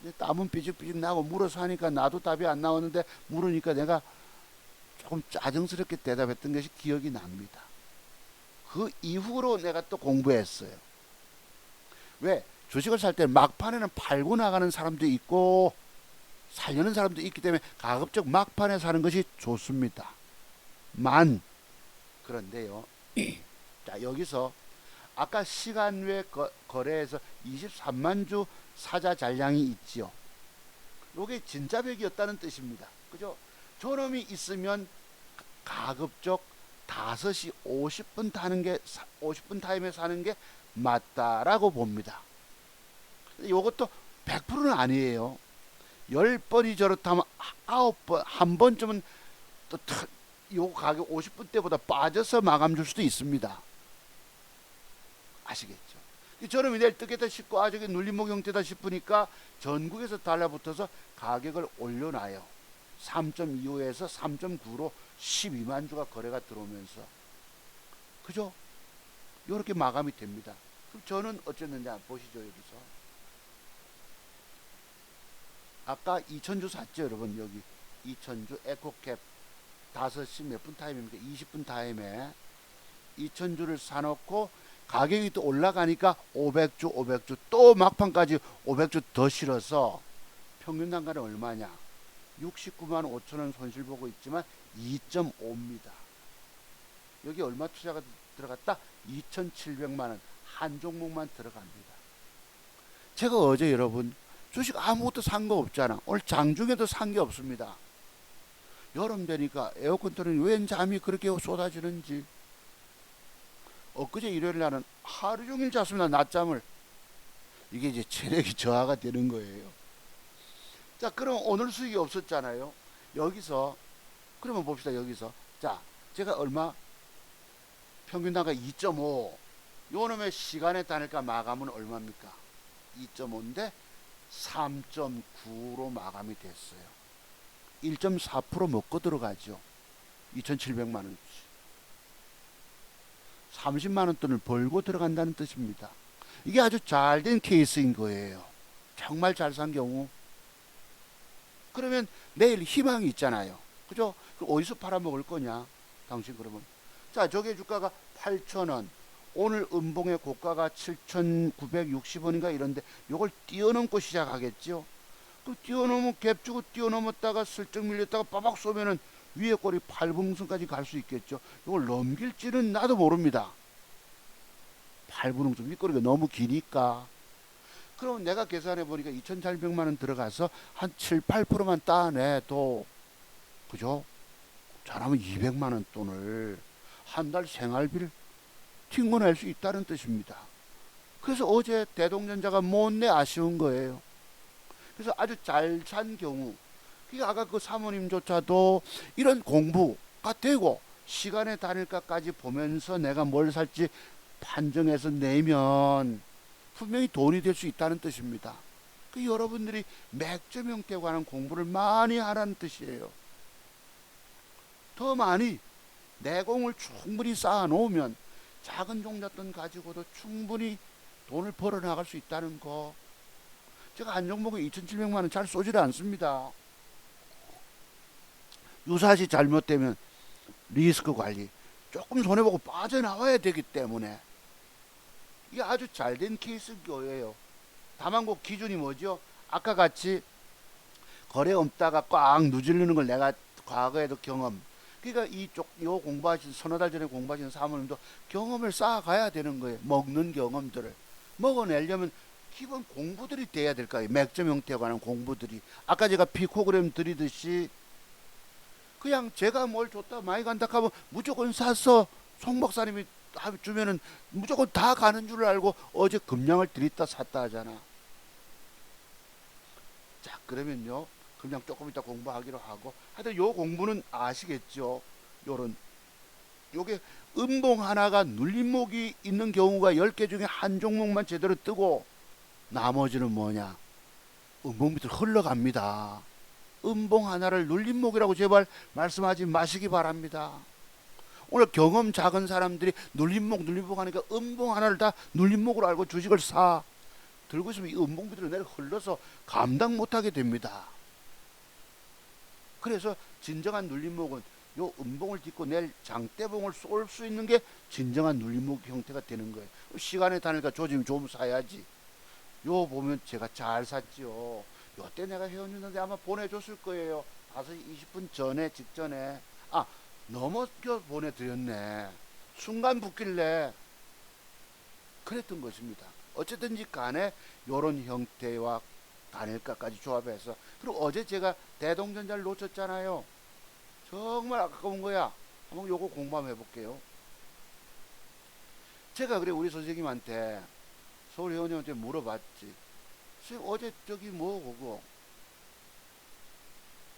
근데 땀은 삐죽삐죽 나고 물어서 하니까 나도 답이 안 나오는데, 물으니까 내가 조금 짜증스럽게 대답했던 것이 기억이 납니다. 그 이후로 내가 또 공부했어요. 왜? 주식을 살 때 막판에는 팔고 나가는 사람도 있고 살려는 사람도 있기 때문에 가급적 막판에 사는 것이 좋습니다. 그런데요. 자, 여기서 아까 시간 외 거래에서 23만 주 사자 잔량이 있지요. 요게 진짜백이었다는 뜻입니다. 그죠? 저놈이 있으면 가급적 5시 50분 타는 게 50분 타임에 사는 게 맞다라고 봅니다. 요것도 100%는 아니에요. 10번이 저렇다면 9번, 한 번쯤은 또 요 가격 50분 때보다 빠져서 마감 줄 수도 있습니다. 아시겠죠? 저놈이 내일 뜨겠다 싶고 저게 눌림목 형태다 싶으니까 전국에서 달라붙어서 가격을 올려놔요. 3.25에서 3.9로 12만 주가 거래가 들어오면서, 그죠? 요렇게 마감이 됩니다. 그럼 저는 어쨌는지 보시죠. 여기서 아까 2000주 샀죠, 여러분. 여기 2000주 에코캡 5시 몇 분 타임입니까? 20분 타임에 2000주를 사놓고 가격이 또 올라가니까 500주 또 막판까지 500주 더 실어서 평균 단가는 얼마냐? 69만 5천원 손실 보고 있지만 2.5입니다. 여기 얼마 투자가 들어갔다? 2,700만원 한 종목만 들어갑니다. 제가 어제 여러분 주식 아무것도 산 거 없잖아. 오늘 장중에도 산 게 없습니다. 여름 되니까 에어컨 틀으니 웬 잠이 그렇게 쏟아지는지. 엊그제 일요일 날은 하루 종일 잤습니다. 낮잠을. 이게 이제 체력이 저하가 되는 거예요. 자, 그럼 오늘 수익이 없었잖아요. 여기서 그러면 봅시다. 여기서 자, 제가 얼마? 평균 단가 2.5. 요놈의 시간에 단일가 마감은 얼마입니까? 2.5인데 3.9로 마감이 됐어요. 1.4% 먹고 들어가죠. 2,700만 원치. 30만 원 돈을 벌고 들어간다는 뜻입니다. 이게 아주 잘된 케이스인 거예요. 정말 잘 산 경우. 그러면 내일 희망이 있잖아요. 그죠? 그럼 어디서 팔아먹을 거냐? 당신 그러면. 자, 저게 주가가 8,000원. 오늘 음봉의 고가가 7,960원인가 이런데 요걸 뛰어넘고 시작하겠죠. 그 뛰어넘으면 갭 주고 뛰어넘었다가 슬쩍 밀렸다가 빠박 쏘면은 위에 꼬리 팔분홍선까지 갈 수 있겠죠. 요걸 넘길지는 나도 모릅니다. 팔분홍선 윗꼬리가 너무 기니까. 그럼 내가 계산해 보니까 2,800만 원 들어가서 한 7, 8%만 따내도, 그죠? 잘하면 200만 원 돈을 한 달 생활비를 튕겨낼 수 있다는 뜻입니다. 그래서 어제 대동전자가 못내 아쉬운 거예요. 그래서 아주 잘 산 경우, 그러니까 아까 그 사모님조차도 이런 공부가 되고 시간의 단일가까지 보면서 내가 뭘 살지 판정해서 내면 분명히 돈이 될 수 있다는 뜻입니다. 그 여러분들이 맥점 형태에 관한 공부를 많이 하라는 뜻이에요. 더 많이 내공을 충분히 쌓아 놓으면 작은 종잣돈 가지고도 충분히 돈을 벌어 나갈 수 있다는 거. 제가 한 종목에 2,700만 원 잘 쏘지를 않습니다. 유사시 잘못되면 리스크 관리 조금 손해보고 빠져나와야 되기 때문에 이게 아주 잘된 케이스인 거예요. 다만 그 기준이 뭐죠? 아까 같이 거래 없다가 꽉 누질르는 걸 내가 과거에도 경험. 그러니까 요 공부하신 서너 달 전에 공부하신 사모님도 경험을 쌓아가야 되는 거예요. 먹는 경험들을 먹어내려면 기본 공부들이 돼야 될 거예요. 맥점 형태에 관한 공부들이. 아까 제가 피코그램 드리듯이 그냥 제가 뭘 줬다 많이 간다 하면 무조건 사서 송 박사님이 주면은 무조건 다 가는 줄 알고 어제 금량을 들이다 샀다 하잖아. 자, 그러면요. 금량 조금 이따 공부하기로 하고. 하여튼 요 공부는 아시겠죠? 요런, 요게 음봉 하나가 눌림목이 있는 경우가 10개 중에 한 종목만 제대로 뜨고 나머지는 뭐냐? 음봉 밑으로 흘러갑니다. 음봉 하나를 눌림목이라고 제발 말씀하지 마시기 바랍니다. 오늘 경험 작은 사람들이 눌림목 하니까 음봉 하나를 다 눌림목으로 알고 주식을 사 들고 있으면 이 음봉 밑으로 내려 흘러서 감당 못하게 됩니다. 그래서 진정한 눌림목은 요 음봉을 딛고 내일 장대봉을 쏠 수 있는 게 진정한 눌림목 형태가 되는 거예요. 시간에 다니까 조짐 좀 사야지. 요 보면 제가 잘 샀지요. 요때 내가 회원님한테 아마 보내줬을 거예요. 5시 20분 전에 직전에 넘어겨 보내드렸네. 순간 붙길래 그랬던 것입니다. 어쨌든지 간에 요런 형태와 단일가까지 조합해서, 그리고 어제 제가 대동전자를 놓쳤잖아요. 정말 아까운 거야. 한번 요거 공부 한번 해볼게요. 제가 그래 우리 선생님한테 서울 회원님한테 물어봤지. 선생님 어제 저기 뭐 그거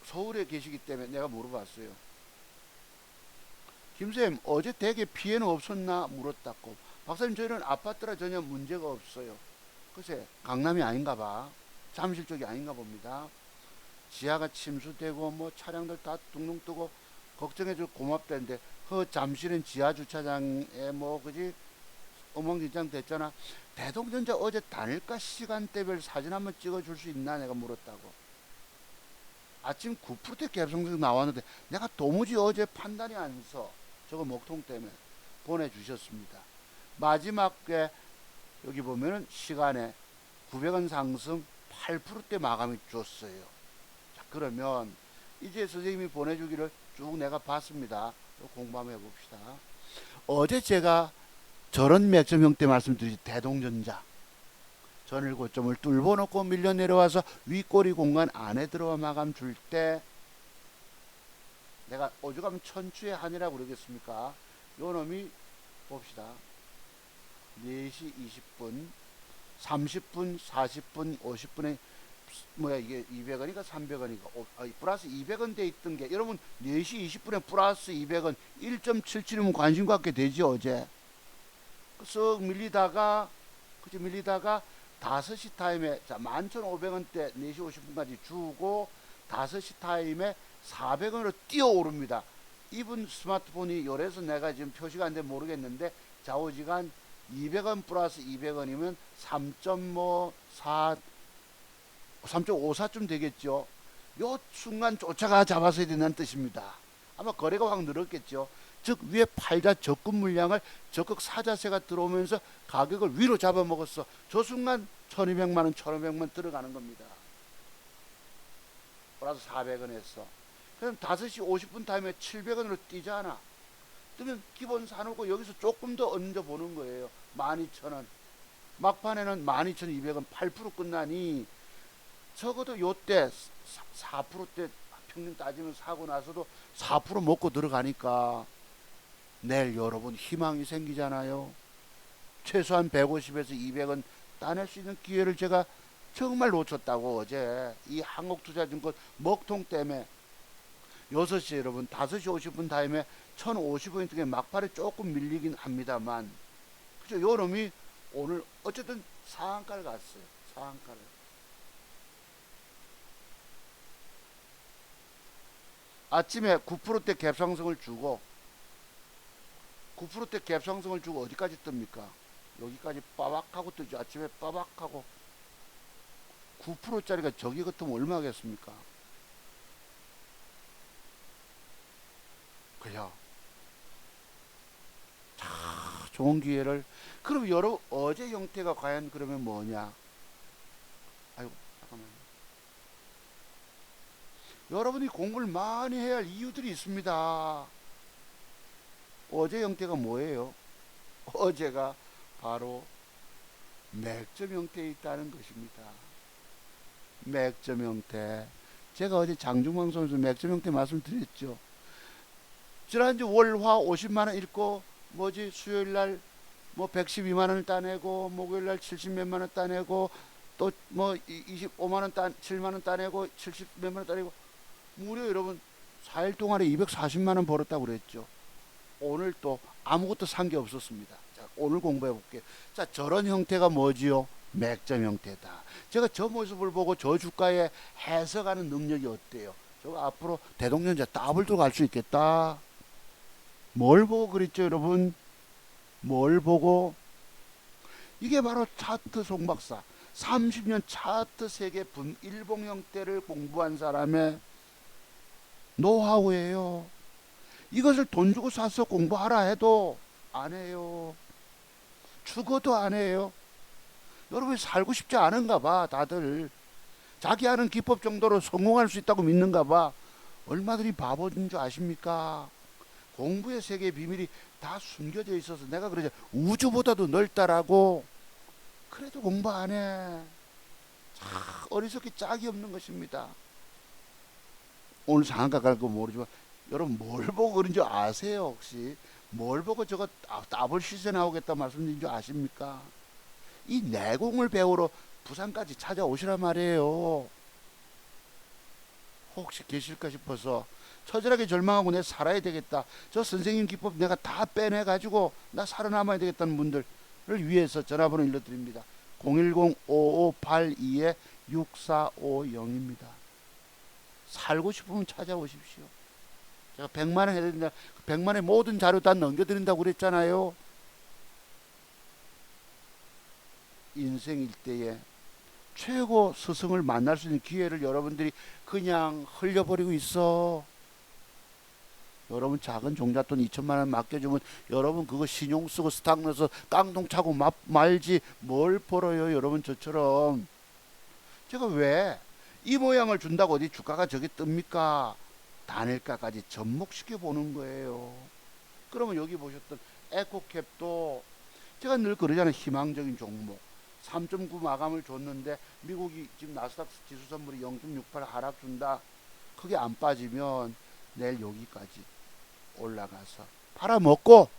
서울에 계시기 때문에 내가 물어봤어요. 김쌤 어제 댁에 피해는 없었나 물었다고. 박사님 저희는 아파트라 전혀 문제가 없어요. 글쎄 강남이 아닌가 봐. 잠실 쪽이 아닌가 봅니다. 지하가 침수되고 뭐 차량들 다 둥둥 뜨고 걱정해줘 고맙다는데 잠실은 지하 주차장에 뭐 그지 엉망진창 됐잖아. 대동전자 어제 단일가 시간대별 사진 한번 찍어줄 수 있나 내가 물었다고. 아침 9%대 갭상승 나왔는데 내가 도무지 어제 판단이 안 서. 저거 목통 때문에 보내주셨습니다. 마지막에 여기 보면은 시간에 900원 상승 8%대 마감이 줬어요. 자, 그러면 이제 선생님이 보내주기를 쭉 내가 봤습니다. 공부 한번 해봅시다. 어제 제가 저런 맥점 형태 말씀드리지. 대동전자 전일 고점을 뚫어 놓고 밀려 내려와서 윗꼬리 공간 안에 들어와 마감 줄 때 내가 오죽하면 천추의 한이라고 그러겠습니까? 요 놈이 봅시다. 4시 20분 30분 40분 50분에 뭐야 이게 200원이니까 300원이니까 플러스 200원 돼 있던 게 여러분 4시 20분에 플러스 200원 1.77이면 관심 갖게 되지. 어제 쓱 밀리다가 5시 타임에 자 11,500원대 4시 50분까지 주고 5시 타임에 400원으로 뛰어오릅니다. 이분 스마트폰이 요래서 내가 지금 표시가 안 돼 모르겠는데 좌우지간 200원 플러스 200원이면 3.54쯤 되겠죠. 요 순간 쫓아가 잡았어야 된다는 뜻입니다. 아마 거래가 확 늘었겠죠. 즉 위에 팔자 적금 물량을 적극 사자세가 들어오면서 가격을 위로 잡아먹었어. 저 순간 1200만원 1500만 들어가는 겁니다. 플러스 400원 했어. 그럼 5시 50분 타임에 700원으로 뛰잖아. 뜨면 기본 사놓고 여기서 조금 더 얹어보는 거예요. 12,000원. 막판에는 12,200원 8% 끝나니 적어도 요때 4%대 평균 따지면 사고 나서도 4% 먹고 들어가니까 내일 여러분 희망이 생기잖아요. 최소한 150에서 200원 따낼 수 있는 기회를 제가 정말 놓쳤다고. 어제 이 한국투자증권 먹통 때문에 6시 여러분 5시 50분 타임에 1050원이 등에 막판에 조금 밀리긴 합니다만 그죠. 요 놈이 오늘 어쨌든 상한가를 갔어요. 상한가를. 아침에 9%대 갭상승을 주고 9%대 갭상승을 주고 어디까지 뜹니까? 여기까지 빠박하고 뜨죠. 아침에 빠박하고 9%짜리가 저기 같으면 얼마겠습니까? 그죠? 자, 좋은 기회를. 그럼 여러분 어제 형태가 과연 그러면 뭐냐? 아이고 잠깐만요. 여러분이 공부를 많이 해야 할 이유들이 있습니다. 어제 형태가 뭐예요? 어제가 바로 맥점 형태에 있다는 것입니다. 맥점 형태. 제가 어제 장중방송에서 맥점 형태 말씀드렸죠. 지난주 월화 50만원 읽고 뭐지 수요일 날 뭐 112만 원을 따내고 목요일 날 70 몇만 원 따내고 또 뭐 25만 원 7만 원 따내고 70 몇만 원 따내고 무려 여러분 4일 동안에 240만 원 벌었다고 그랬죠. 오늘 또 아무것도 산 게 없었습니다. 자, 오늘 공부해 볼게요. 자, 저런 형태가 뭐지요? 맥점 형태다. 제가 저 모습을 보고 저 주가에 해석하는 능력이 어때요? 저거 앞으로 대동전자 더블도 갈 수 있겠다. 뭘 보고 그랬죠, 여러분? 뭘 보고? 이게 바로 차트 송박사. 30년 차트 세계 일봉 형태를 공부한 사람의 노하우예요. 이것을 돈 주고 사서 공부하라 해도 안 해요. 죽어도 안 해요. 여러분 살고 싶지 않은가 봐. 다들 자기 아는 기법 정도로 성공할 수 있다고 믿는가 봐. 얼마들이 바보인 줄 아십니까? 공부의 세계의 비밀이 다 숨겨져 있어서 내가 그러죠. 우주보다도 넓다라고. 그래도 공부 안 해. 참 어리석기 짝이 없는 것입니다. 오늘 상한가 갈 거 모르지만 여러분 뭘 보고 그런 줄 아세요? 혹시 뭘 보고 저거 더블 시세 나오겠다 말씀드린 줄 아십니까? 이 내공을 배우러 부산까지 찾아오시란 말이에요. 혹시 계실까 싶어서 처절하게 절망하고 내 살아야 되겠다. 저 선생님 기법 내가 다 빼내가지고 나 살아남아야 되겠다는 분들을 위해서 전화번호 일러드립니다. 010-5582-6450입니다. 살고 싶으면 찾아오십시오. 제가 100만 원 해야 된다. 100만 원의 모든 자료 다 넘겨드린다고 그랬잖아요. 인생 일대에 최고 스승을 만날 수 있는 기회를 여러분들이 그냥 흘려버리고 있어. 여러분 작은 종잣돈 2천만 원 맡겨주면 여러분 그거 신용 쓰고 스탁 넣어서 깡통 차고 말지 뭘 벌어요. 여러분 저처럼. 제가 왜 이 모양을 준다고 어디 주가가 저기 뜹니까? 단일가까지 접목시켜 보는 거예요. 그러면 여기 보셨던 에코캡도 제가 늘 그러잖아요. 희망적인 종목 3.9 마감을 줬는데 미국이 지금 나스닥 지수 선물이 0.68 하락 준다. 그게 안 빠지면 내일 여기까지 올라가서 팔아먹고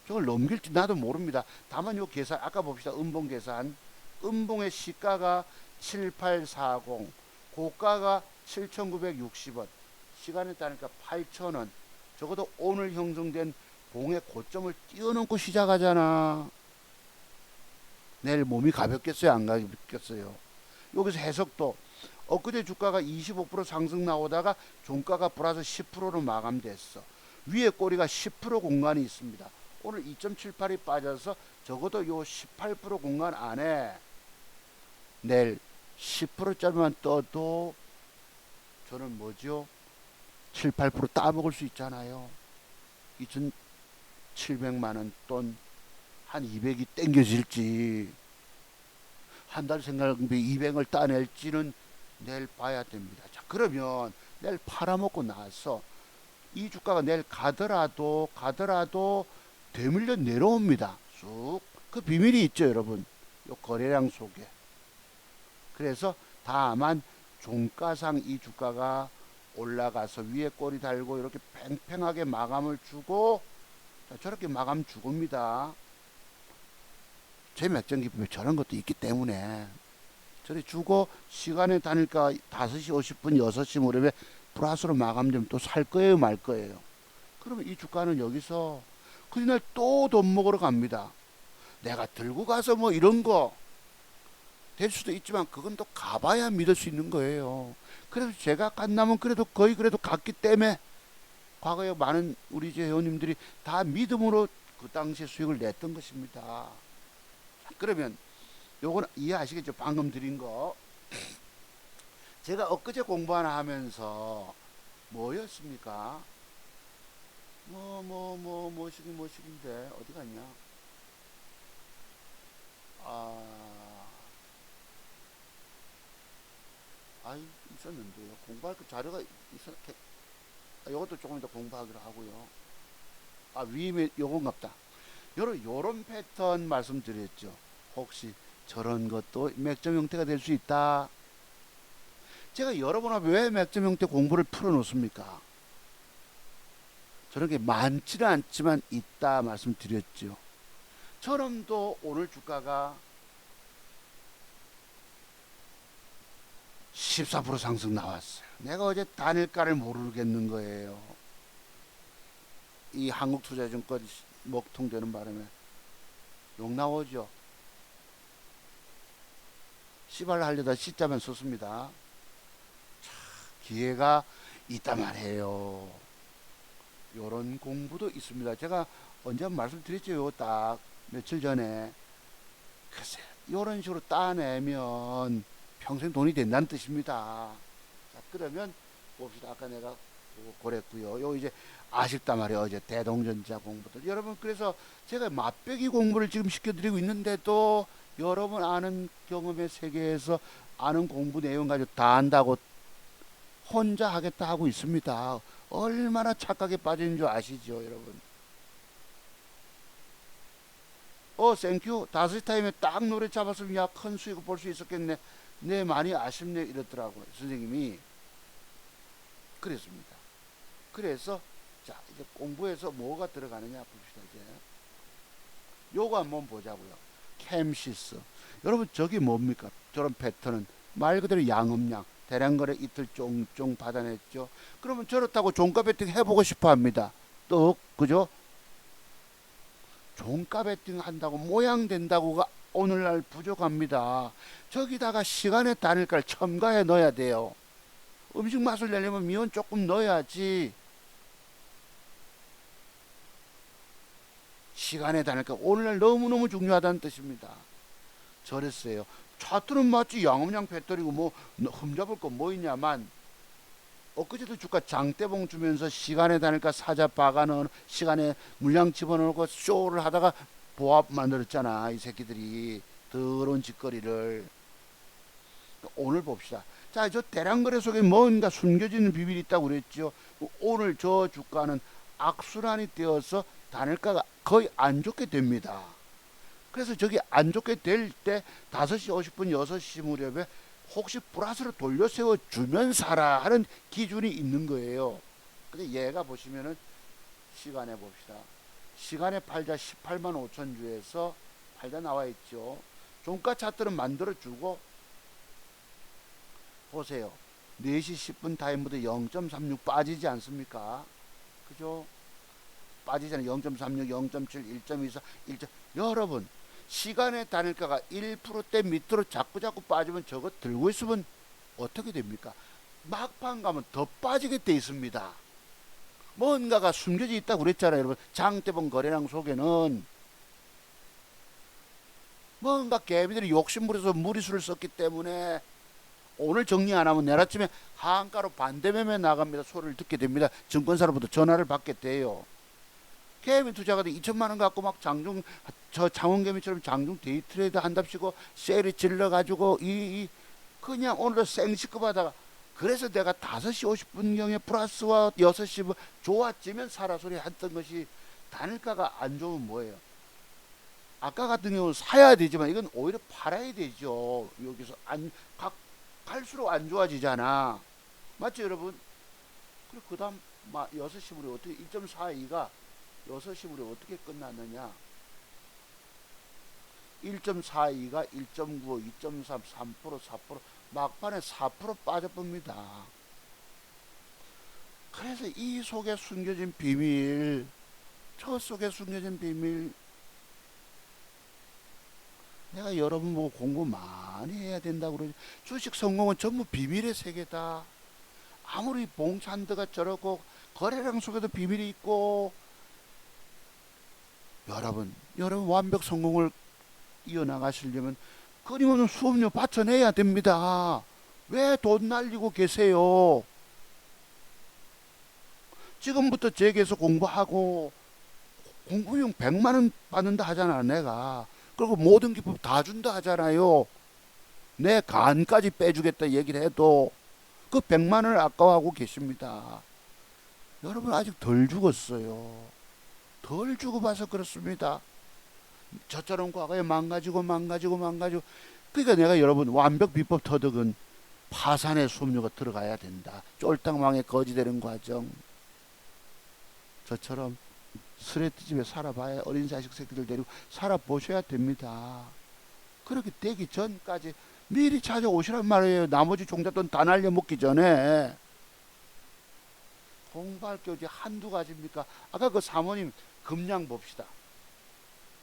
저걸 넘길지 나도 모릅니다. 다만 요 계산 아까 봅시다. 음봉 계산. 음봉의 시가가 7840 고가가 7960원 시간에 따르니까 8,000원. 적어도 오늘 형성된 봉의 고점을 뛰어넘고 시작하잖아. 내일 몸이 가볍겠어요? 안 가볍겠어요? 여기서 해석도 엊그제 주가가 25% 상승 나오다가 종가가 플러스 10%로 마감됐어. 위에 꼬리가 10% 공간이 있습니다. 오늘 2.78이 빠져서 적어도 요 18% 공간 안에 내일 10%짜리만 떠도 저는 뭐죠? 7, 8% 따먹을 수 있잖아요. 2,700만 원 돈 한 200이 땡겨질지 한 달 생활비 200을 따낼지는 내일 봐야 됩니다. 자, 그러면 내일 팔아먹고 나서 이 주가가 내일 가더라도 되물려 내려옵니다. 쑥. 그 비밀이 있죠, 여러분. 요 거래량 속에. 그래서 다만 종가상 이 주가가 올라가서 위에 꼬리 달고 이렇게 팽팽하게 마감을 주고 저렇게 마감 주고입니다. 제 맥점 기법에 저런 것도 있기 때문에 저리 주고 시간에 다니까 5시 50분 6시 무렵에 플러스로 마감되면 또 살 거예요 말 거예요. 그러면 이 주가는 여기서 그날 또 돈 먹으러 갑니다. 내가 들고 가서 뭐 이런 거 될 수도 있지만 그건 또 가봐야 믿을 수 있는 거예요. 그래서 제가 간다면 그래도 거의 그래도 갔기 때문에 과거에 많은 우리 제 회원님들이 다 믿음으로 그 당시에 수익을 냈던 것입니다. 그러면 요건 이해하시겠죠? 방금 드린 거. 제가 엊그제 공부 하나 하면서 뭐였습니까? 뭐식인데 어디 갔냐? 있었는데요. 공부할 그 자료가 이것도 조금 더 공부하기로 하고요. 위임에 요건갑다. 요런 패턴 말씀드렸죠. 혹시 저런 것도 맥점 형태가 될 수 있다. 제가 여러 번 왜 맥점 형태 공부를 풀어 놓습니까? 저런 게 많지는 않지만 있다 말씀드렸죠. 저럼도 오늘 주가가 14% 상승 나왔어요. 내가 어제 단일가를 모르겠는 거예요. 이 한국투자증권 먹통되는 바람에 욕 나오죠. 씨발 하려다 씨자만 썼습니다. 기회가 있단 말이에요. 요런 공부도 있습니다. 제가 언제 말씀드렸죠. 딱 며칠 전에. 글쎄, 요런 식으로 따내면 평생 돈이 된다는 뜻입니다. 자, 그러면 봅시다. 아까 내가 그랬고요. 요 이제 아쉽단 말이에요. 어제 대동전자 공부들. 여러분, 그래서 제가 맛배기 공부를 지금 시켜드리고 있는데도 여러분 아는 경험의 세계에서 아는 공부 내용 가지고 다 안다고 혼자 하겠다 하고 있습니다. 얼마나 착각에 빠진 줄 아시죠, 여러분? 땡큐. 5타임에 딱 노래 잡았으면 야, 큰 수익을 볼 수 있었겠네. 네, 많이 아쉽네. 이랬더라고요. 선생님이. 그랬습니다. 그래서, 자, 이제 공부에서 뭐가 들어가느냐 봅시다, 이제. 요거 한번 보자고요. 캠시스. 여러분, 저게 뭡니까? 저런 패턴은 말 그대로 양음양. 대량거래 이틀 쫑쫑 받아냈죠. 그러면 저렇다고 종가 베팅 해보고 싶어 합니다. 또, 그죠? 종가 베팅 한다고 모양 된다고가 오늘날 부족합니다. 저기다가 시간의 단일가를 첨가해 넣어야 돼요. 음식 맛을 내려면 미원 조금 넣어야지. 시간의 단일가 오늘날 너무너무 중요하다는 뜻입니다. 저랬어요. 차트는 맞지 양음양 배터리고 뭐 흠잡을 거 뭐 있냐만 엊그제도 주가 장대봉 주면서 시간에 다니까 사자 박아넣은 시간에 물량 집어넣고 쇼를 하다가 보합 만들었잖아. 이 새끼들이 더러운 짓거리를. 오늘 봅시다. 자, 저 대량거래 속에 뭔가 숨겨진 비밀이 있다고 그랬죠. 오늘 저 주가는 악순환이 되어서 단일가가 거의 안 좋게 됩니다. 그래서 저기 안 좋게 될 때 5시 50분 6시 무렵에 혹시 플러스로 돌려 세워 주면 사라 하는 기준이 있는 거예요. 근데 얘가 보시면은 시간에 봅시다. 시간에 팔자 18만 5천 주에서 팔자 나와 있죠. 종가 차트는 만들어 주고 보세요. 4시 10분 타임부터 0.36 빠지지 않습니까? 그죠? 빠지잖아요. 0.36, 0.7, 1.24, 1. 여러분, 시간의 단일가가 1%대 밑으로 자꾸 빠지면 저거 들고 있으면 어떻게 됩니까? 막판 가면 더 빠지게 돼 있습니다. 뭔가가 숨겨져 있다고 그랬잖아요. 여러분, 장대봉 거래량 속에는 뭔가 개미들이 욕심부려서 무리수를 썼기 때문에 오늘 정리 안 하면 내일 아침에 한가로 반대매매 나갑니다. 소리를 듣게 됩니다. 증권사로부터 전화를 받게 돼요. 개미 투자가 돼 2천만 원 갖고 막 장중 저 장원개미처럼 장중 데이트레이드 한답시고 세일이 질러가지고 그냥 오늘도 생시급 하다가 그래서 내가 5시 50분경에 플러스와 6시 뭐 좋아지면 사라 소리 했던 것이 단일가가 안 좋으면 뭐예요? 아까 같은 경우는 사야 되지만 이건 오히려 팔아야 되죠. 여기서 갈수록 안 좋아지잖아. 맞죠, 여러분? 그리고 그 다음 6시 우리 어떻게 1.42가 6시 우리 어떻게 끝났느냐? 1.42가 1.95, 2.3, 3%, 4% 막판에 4% 빠져봅니다. 그래서 이 속에 숨겨진 비밀, 저 속에 숨겨진 비밀, 내가 여러분 보고 공부 많이 해야 된다고 그러죠. 주식 성공은 전부 비밀의 세계다. 아무리 봉찬드가 저렇고 거래량 속에도 비밀이 있고 여러분 완벽 성공을 이어나가시려면 끊임없는 수업료 받쳐내야 됩니다. 왜 돈 날리고 계세요? 지금부터 제게서 공부하고 공부비용 100만 원 받는다 하잖아 내가. 그리고 모든 기법 다 준다 하잖아요. 내 간까지 빼주겠다 얘기를 해도 그 100만 원을 아까워하고 계십니다. 여러분 아직 덜 죽었어요. 덜 죽어봐서 그렇습니다. 저처럼 과거에 망가지고 그러니까 내가 여러분 완벽 비법 터득은 파산의 수업료가 들어가야 된다. 쫄딱망에 거지되는 과정. 저처럼 스레트 집에 살아봐야 어린 자식 새끼들 데리고 살아보셔야 됩니다. 그렇게 되기 전까지 미리 찾아오시란 말이에요. 나머지 종잣돈 다 날려먹기 전에. 공부할 게 어디 한두 가지입니까? 아까 그 사모님 금량 봅시다.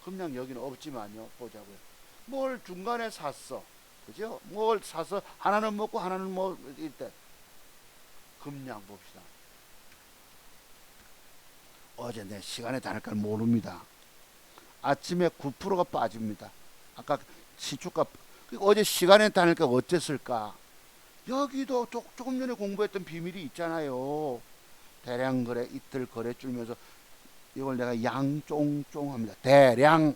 금량 여기는 없지만요. 보자고요. 뭘 중간에 샀어. 그죠? 뭘 사서 하나는 먹고 하나는 뭐 일단 금량 봅시다. 어제 내 시간에 다닐까 모릅니다. 아침에 9%가 빠집니다. 아까 시초가 어제 시간에 다닐까 어땠을까? 여기도 조금 전에 공부했던 비밀이 있잖아요. 대량 거래 이틀 거래 줄면서 이걸 내가 양쫑쫑 합니다. 대량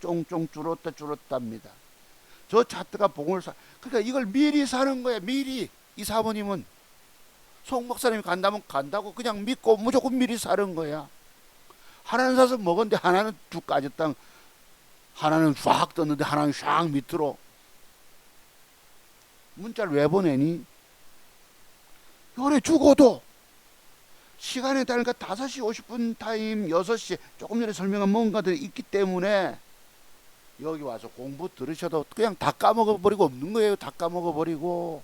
쫑쫑 줄었답니다. 저 차트가 봉을 그러니까 이걸 미리 사는 거야. 미리. 이 사모님은 송 목사님이 간다면 간다고 그냥 믿고 무조건 미리 사는 거야. 하나는 사서 먹었는데 하나는 쭉 까졌당. 하나는 쫙 떴는데 하나는 쫙 밑으로. 문자를 왜 보내니? 요래 죽어도 시간에 따르니까 5시 50분 타임 6시 조금 전에 설명한 뭔가들이 있기 때문에 여기 와서 공부 들으셔도 그냥 다 까먹어버리고 없는 거예요. 다 까먹어버리고.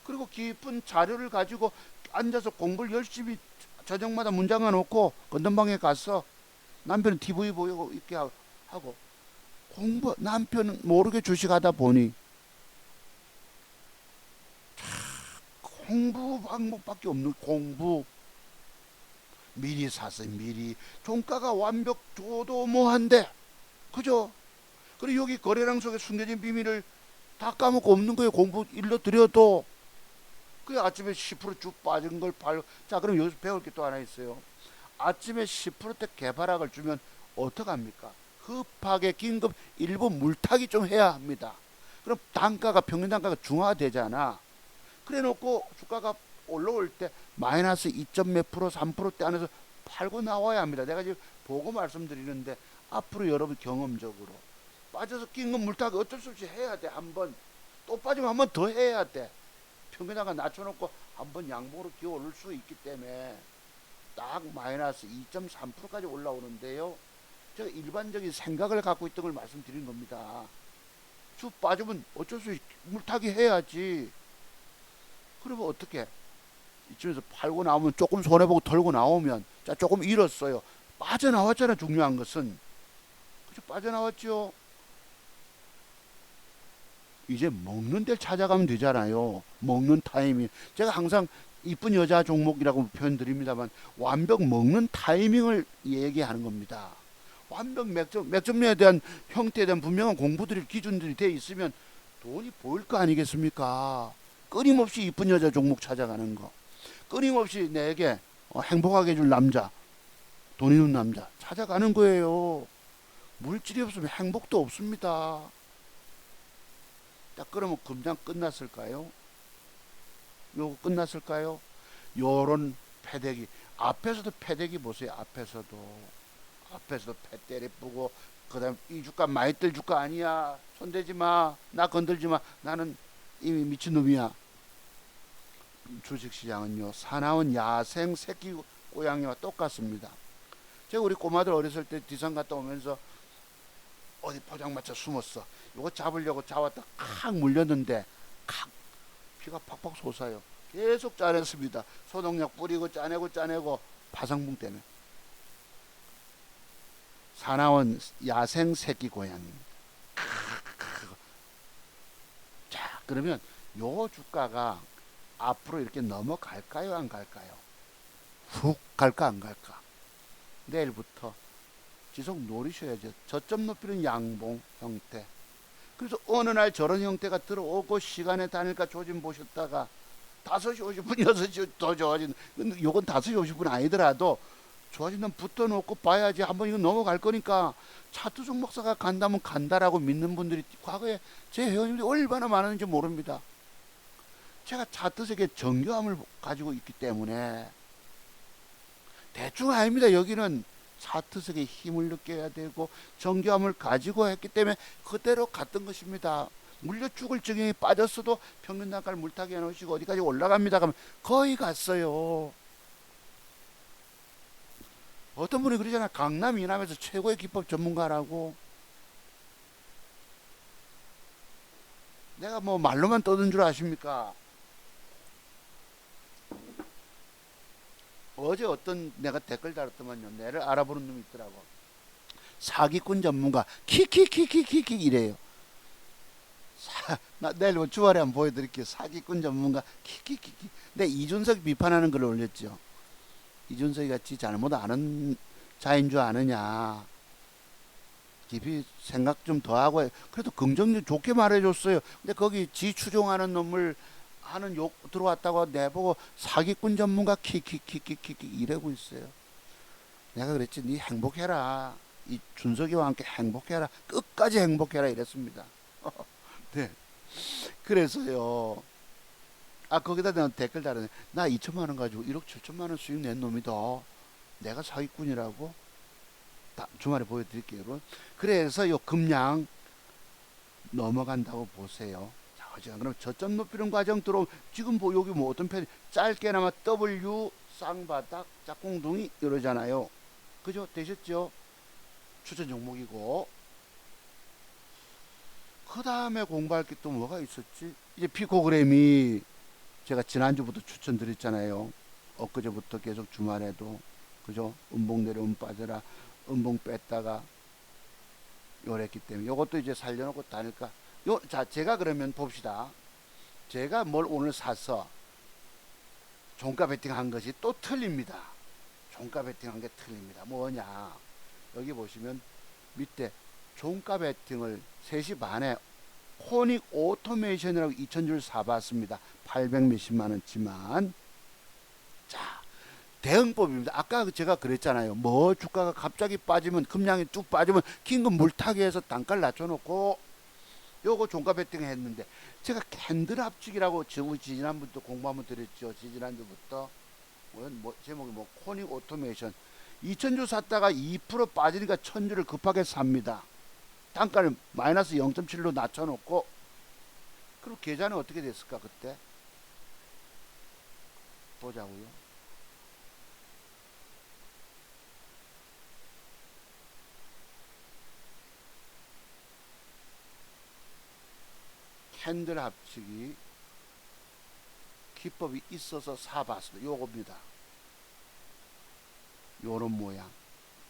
그리고 깊은 자료를 가지고 앉아서 공부를 열심히 저녁마다 문장을 놓고 건전방에 가서 남편은 TV 보고 있게 하고 공부 남편은 모르게 주식하다 보니 공부 방법밖에 없는 공부. 미리 샀어요. 미리 종가가 완벽 줘도 뭐한데 그죠? 그리고 여기 거래량 속에 숨겨진 비밀을 다 까먹고 없는 거예요. 공부 일러드려도. 그 아침에 10%쭉 빠진 걸 팔고. 자, 그럼 여기서 배울 게 또 하나 있어요. 아침에 10%대 개발학을 주면 어떡합니까? 급하게 긴급 일부 물타기 좀 해야 합니다. 그럼 단가가 평균 단가가 중화되잖아. 그래 놓고 주가가 올라올 때 마이너스 2점 몇 프로 3%대 안에서 팔고 나와야 합니다. 내가 지금 보고 말씀드리는데 앞으로 여러분 경험적으로 빠져서 긴급 물타기 어쩔 수 없이 해야 돼. 한번 또 빠지면 한 번 더 해야 돼. 평균단가 낮춰놓고 한번 양봉으로 기어 오를 수 있기 때문에 딱 마이너스 2.3%까지 올라오는데요. 제가 일반적인 생각을 갖고 있던 걸 말씀드린 겁니다. 쭉 빠지면 어쩔 수 없이 물타기 해야지. 그러면 어떻게? 이쯤에서 팔고 나오면 조금 손해보고 털고 나오면 자 조금 잃었어요. 빠져나왔잖아. 중요한 것은. 그죠? 빠져나왔죠. 이제 먹는 데를 찾아가면 되잖아요. 먹는 타이밍. 제가 항상 이쁜 여자 종목이라고 표현 드립니다만 완벽 먹는 타이밍을 얘기하는 겁니다. 완벽 맥점에 대한 형태에 대한 분명한 공부들이 기준들이 돼 있으면 돈이 보일 거 아니겠습니까? 끊임없이 이쁜 여자 종목 찾아가는 거. 끊임없이 내게 행복하게 해줄 남자, 돈 있는 남자 찾아가는 거예요. 물질이 없으면 행복도 없습니다. 딱 그러면 금장 끝났을까요? 요거 끝났을까요? 요런 패대기. 앞에서도 패대기 보세요. 앞에서도 패대리 뿌고 그 다음 이 주가 많이 뜰 주가 아니야. 손대지 마. 나 건들지 마. 나는 이미 미친놈이야. 주식시장은요. 사나운 야생 새끼 고양이와 똑같습니다. 제가 우리 꼬마들 어렸을 때 디산 갔다 오면서 어디 포장마차 숨었어. 이거 잡으려고 잡았다 칵 물렸는데 칵 피가 팍팍 솟아요. 계속 짜냈습니다. 소독약 뿌리고 짜내고 파상풍 때문에. 사나운 야생 새끼 고양이입니다. 자, 그러면 요 주가가 앞으로 이렇게 넘어갈까요? 안 갈까요? 훅 갈까 안 갈까? 내일부터 지속 노리셔야죠. 저점 높이는 양봉 형태. 그래서 어느 날 저런 형태가 들어오고 시간에 다닐까 조짐 보셨다가 5시 50분 6시 더 좋아진. 근데 요건 5시 50분 아니더라도 좋아진다면 붙어놓고 봐야지. 한번 이거 넘어갈 거니까. 차트 종목사가 간다면 간다라고 믿는 분들이 과거에 제 회원님들이 얼마나 많은지 모릅니다. 제가 차트 세계 정교함을 가지고 있기 때문에 대충 아닙니다. 여기는 차트 세계에 힘을 느껴야 되고 정교함을 가지고 했기 때문에 그대로 갔던 것입니다. 물려 죽을 지경에 빠졌어도 평균 단가를 물타기 해놓으시고 어디까지 올라갑니다. 그러면 거의 갔어요. 어떤 분이 그러잖아. 강남 이남에서 최고의 기법 전문가라고. 내가 뭐 말로만 떠든 줄 아십니까? 어제 어떤 내가 댓글 달았더만요. 내를 알아보는 놈이 있더라고. 사기꾼 전문가 키키키키키키 이래요. 나 내일 뭐 주말에 한번 보여드릴게요. 사기꾼 전문가 키키키키. 근데 이준석 비판하는 걸 올렸죠. 이준석이 같이 잘못 아는 자인 줄 아느냐. 깊이 생각 좀 더 하고 그래도 긍정적 좋게 말해줬어요. 근데 거기 지 추종하는 놈을 하는 욕 들어왔다고 내보고 사기꾼 전문가 키키키키키키 이러고 있어요. 내가 그랬지. 네 행복해라. 이 준석이와 함께 행복해라. 끝까지 행복해라 이랬습니다. 네. 그래서요. 아 거기다 내가 댓글 달았네. 나 2천만 원 가지고 1억 7천만 원 수익 낸 놈이다. 내가 사기꾼이라고? 주말에 보여드릴게요, 여러분. 그래서 요 금량 넘어간다고 보세요. 자, 어제 그럼 저점 높이는 과정 들어오면 지금 뭐 여기 뭐 어떤 편이 짧게나마 W 쌍바닥 짝꿍둥이 이러잖아요. 그죠? 되셨죠? 추천 종목이고. 그 다음에 공부할 게 또 뭐가 있었지? 이제 피코그램이 제가 지난주부터 추천드렸잖아요. 엊그제부터 계속 주말에도. 그죠? 음봉 내려 빠져라. 음봉 뺐다가 요랬기 때문에 요것도 이제 살려놓고 다닐까. 자, 제가 그러면 봅시다. 제가 뭘 오늘 사서 종가 베팅 한 것이 또 틀립니다. 종가 베팅 한 게 틀립니다. 뭐냐. 여기 보시면 밑에 종가 베팅을 3시 반에 코닉 오토메이션이라고 2,000줄 사봤습니다. 800 몇십만 원치만. 자, 대응법입니다. 아까 제가 그랬잖아요. 뭐 주가가 갑자기 빠지면 금량이 뚝 빠지면 긴급 물타기 해서 단가를 낮춰놓고 요거 종가 베팅 했는데 제가 캔들 합치기라고 지난번부터 공부 한번 드렸죠. 지난주부터 뭐 제목이 뭐 코닉 오토메이션 2,000주 샀다가 2% 빠지니까 1,000주를 급하게 삽니다. 단가를 마이너스 0.7로 낮춰놓고 그리고 계좌는 어떻게 됐을까 그때 보자고요. 캔들 합치기 기법이 있어서 사봤습니다. 요겁니다. 요런 모양.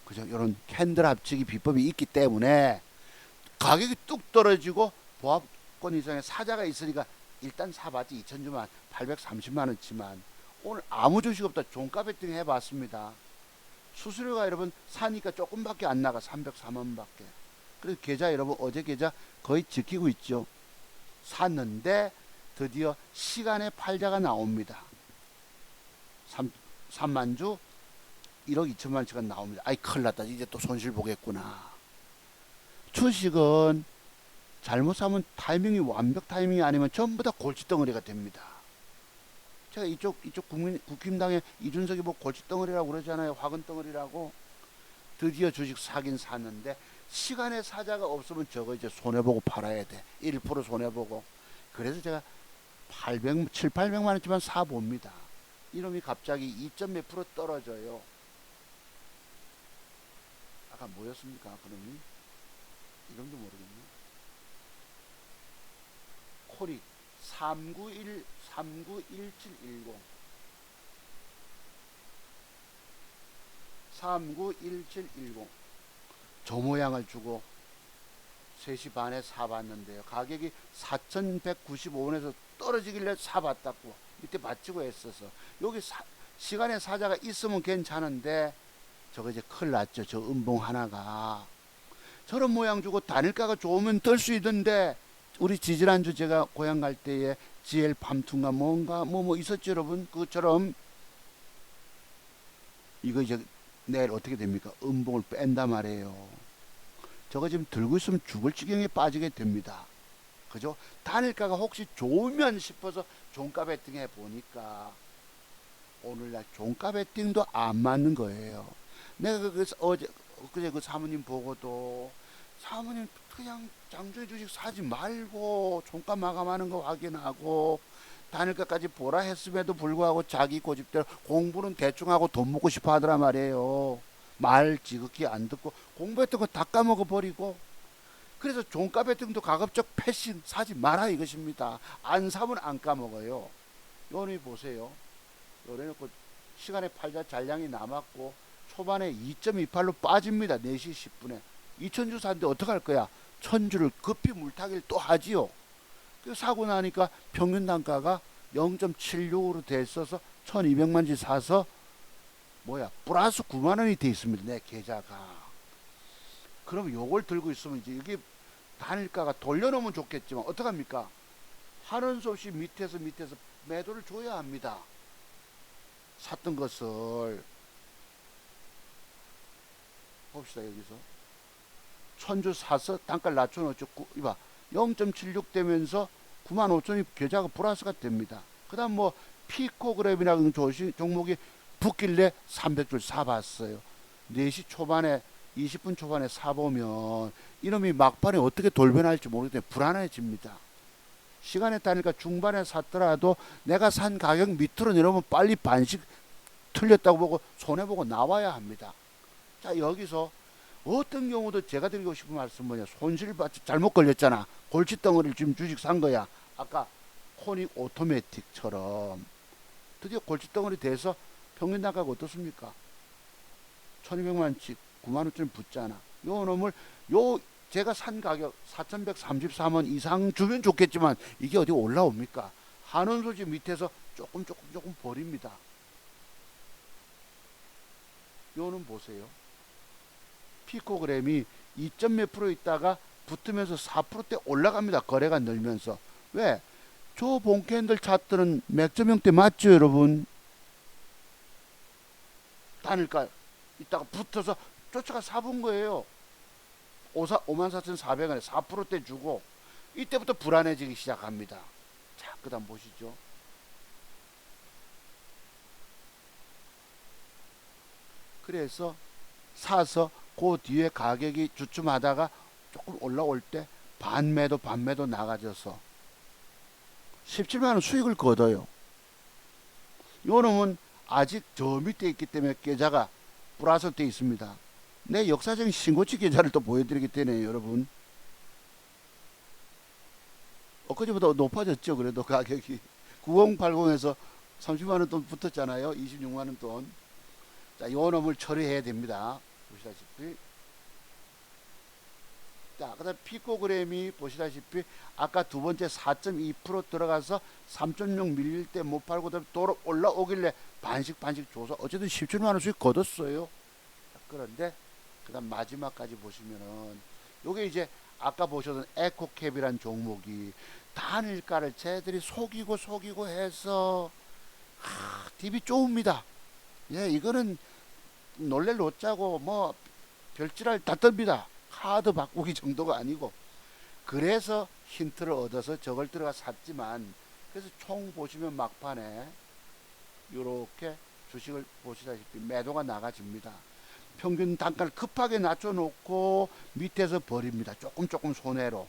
그죠? 요런 캔들 합치기 비법이 있기 때문에 가격이 뚝 떨어지고 보합권 이상의 사자가 있으니까 일단 사봤지. 2,000주만 830만 원치만 오늘 아무 주식 없다. 종가 베팅 해봤습니다. 수수료가 여러분 사니까 조금밖에 안 나가. 304만 원밖에. 그래서 계좌 여러분 어제 계좌 거의 지키고 있죠. 샀는데 드디어 시간의 팔자가 나옵니다. 3만주 1억 2천만 원치가 나옵니다. 아이 큰일 났다. 이제 또 손실 보겠구나. 주식은 잘못 사면 타이밍이 완벽 타이밍이 아니면 전부 다 골칫덩어리가 됩니다. 제가 이쪽 국힘당의 이준석이 뭐 골칫덩어리라고 그러잖아요. 화근덩어리라고. 드디어 주식 사긴 샀는데 시간의 사자가 없으면 저거 이제 손해보고 팔아야 돼. 1% 손해보고. 그래서 제가 7, 800만 원치만 사봅니다. 이놈이 갑자기 2점 몇 프로 떨어져요. 아까 뭐였습니까? 그놈이? 이름도 모르겠네. 코릭 391710 391710 저 모양을 주고 3시 반에 사봤는데요. 가격이 4,195원에서 떨어지길래 사봤다고 밑에 받치고 했어서 여기 시간에 사자가 있으면 괜찮은데 저거 이제 큰일 났죠. 저 음봉 하나가 저런 모양 주고 단일가가 좋으면 뜰 수 있던데 우리 지지난주 제가 고향 갈 때에 GL 밤퉁가 뭔가 뭐 있었죠 여러분. 그것처럼 이거 이제 내일 어떻게 됩니까? 음봉을 뺀단 말이에요. 저거 지금 들고 있으면 죽을 지경에 빠지게 됩니다. 그죠? 단일가가 혹시 좋으면 싶어서 종가 베팅 해 보니까 오늘날 종가 베팅도 안 맞는 거예요. 내가 어제 그제 그 사모님 보고도 사모님 그냥 장중에 주식 사지 말고 종가 마감하는 거 확인하고 단일가까지 보라 했음에도 불구하고 자기 고집대로 공부는 대충 하고 돈 먹고 싶어 하더란 말이에요. 말 지극히 안 듣고 공부했던 거 다 까먹어 버리고, 그래서 종가 베팅도 가급적 패싱 사지 마라 이것입니다. 안 사면 안 까먹어요. 요리 보세요. 요래 놓고 시간에 팔자 잔량이 남았고 초반에 2.28로 빠집니다. 4시 10분에 2000주 샀는데 어떡할 거야? 1000주를 급히 물타기를 또 하지요. 그 사고 나니까 평균 단가가 0.76으로 돼 있어서 1200만 지 사서 플러스 9만 원이 돼 있습니다. 내 계좌가. 그럼 요걸 들고 있으면 이제 이게 단일가가 돌려놓으면 좋겠지만 어떡합니까? 하는 수 없이 밑에서 매도를 줘야 합니다. 샀던 것을 봅시다. 여기서 1000주 사서 단가를 낮춰놓죠. 이봐 0.76 되면서 95,000이 계좌가 플러스가 됩니다. 그 다음 피코그램이라는 종목이 붙길래 300줄 사봤어요. 4시 초반에 20분 초반에 사보면 이놈이 막판에 어떻게 돌변할지 모르기 때문에 불안해집니다. 시간에 따니까 중반에 샀더라도 내가 산 가격 밑으로 내려오면 빨리 반씩 틀렸다고 보고 손해보고 나와야 합니다. 자, 여기서 어떤 경우도 제가 드리고 싶은 말씀 뭐냐, 손실받지 잘못 걸렸잖아. 골칫덩어리를 지금 주식 산 거야. 아까 코닉 오토매틱처럼 드디어 골칫덩어리 돼서 평균 단가가 어떻습니까? 1200만치 95,000원 붙잖아. 요 놈을 제가 산 가격 4133원 이상 주면 좋겠지만 이게 어디 올라옵니까? 한원소지 밑에서 조금 버립니다. 요는 보세요. 피코그램이 2점 몇 프로 있다가 붙으면서 4%대 올라갑니다. 거래가 늘면서. 왜? 저 본캔들 차트는 맥점형대 맞죠, 여러분? 단일가 있다가 붙어서 쫓아가 사본 거예요. 54,400원에 4%대 주고 이때부터 불안해지기 시작합니다. 자, 그 다음 보시죠. 그래서 사서 그 뒤에 가격이 주춤하다가 조금 올라올 때 반매도 나가져서 17만원 수익을 거둬요. 요 놈은 아직 저 밑에 있기 때문에 계좌가 플러스 되어 있습니다. 내 역사적인 신고치 계좌를 또 보여드리기 때문에 여러분, 엊그제보다 높아졌죠. 그래도 가격이 9080에서 30만원 돈 붙었잖아요. 26만원 돈. 자, 요 놈을 처리해야 됩니다. 보시다시피. 자, 그 다음 피코그램이 보시다시피 아까 두 번째 4.2% 들어가서 3.6 밀릴 때 못 팔고 또 올라오길래 반씩 줘서 어쨌든 17만원 수익 거뒀어요. 자, 그런데 그 다음 마지막까지 보시면은 요게 이제 아까 보셨던 에코캡이란 종목이 단일가를 쟤들이 속이고 해서 딥이 좁습니다. 예, 이거는 놀랄 놓자고 별지랄 다 뜹니다. 카드 바꾸기 정도가 아니고. 그래서 힌트를 얻어서 저걸 들어가 샀지만, 그래서 총 보시면 막판에 요렇게 주식을 보시다시피 매도가 나가집니다. 평균 단가를 급하게 낮춰놓고 밑에서 버립니다. 조금 손해로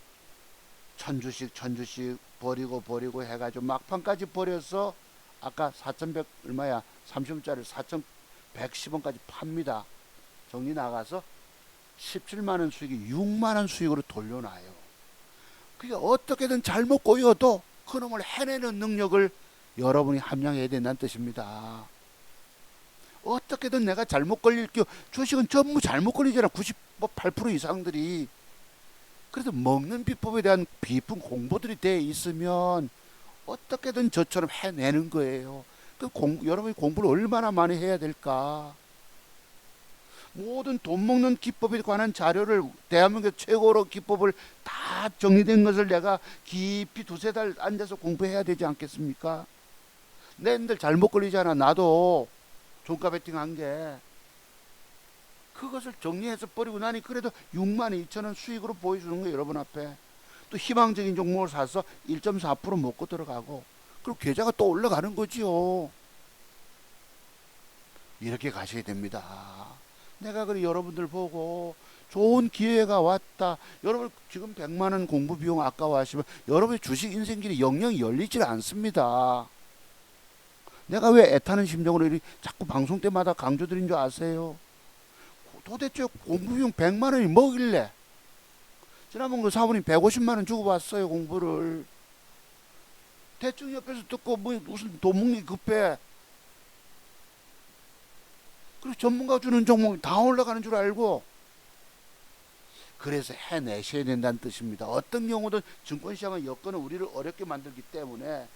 1000주씩 버리고 해가지고 막판까지 버려서 아까 4,100 얼마야 30원짜리 4,110원까지 팝니다. 정리 나가서 17만원 수익이 6만원 수익으로 돌려놔요. 그게 어떻게든 잘못 꼬여도 그놈을 해내는 능력을 여러분이 함양해야 된다는 뜻입니다. 어떻게든 내가 잘못 걸릴 게, 주식은 전부 잘못 걸리잖아. 98% 이상들이. 그래서 먹는 비법에 대한 깊은 공부들이 돼 있으면 어떻게든 저처럼 해내는 거예요. 여러분이 공부를 얼마나 많이 해야 될까? 모든 돈 먹는 기법에 관한 자료를, 대한민국 최고로 기법을 다 정리된 것을 내가 깊이 두세 달 앉아서 공부해야 되지 않겠습니까? 내들 잘못 걸리잖아. 나도 종가 베팅한 게. 그것을 정리해서 버리고 나니 그래도 62,000원 수익으로 보여주는 거예요. 여러분 앞에. 또 희망적인 종목을 사서 1.4% 먹고 들어가고, 그리고 계좌가 또 올라가는 거지요. 이렇게 가셔야 됩니다. 내가 그래 여러분들 보고 좋은 기회가 왔다. 여러분 지금 100만원 공부 비용 아까워하시면 여러분의 주식 인생길이 영영 열리질 않습니다. 내가 왜 애타는 심정으로 자꾸 방송 때마다 강조드린 줄 아세요? 도대체 공부비용 100만 원이 뭐길래? 지난번 그 사모님 150만 원 주고 봤어요, 공부를. 대충 옆에서 듣고 뭐 무슨 돈 먹기 급해. 그리고 전문가 주는 종목이 다 올라가는 줄 알고. 그래서 해내셔야 된다는 뜻입니다. 어떤 경우든 증권시장의 여건은 우리를 어렵게 만들기 때문에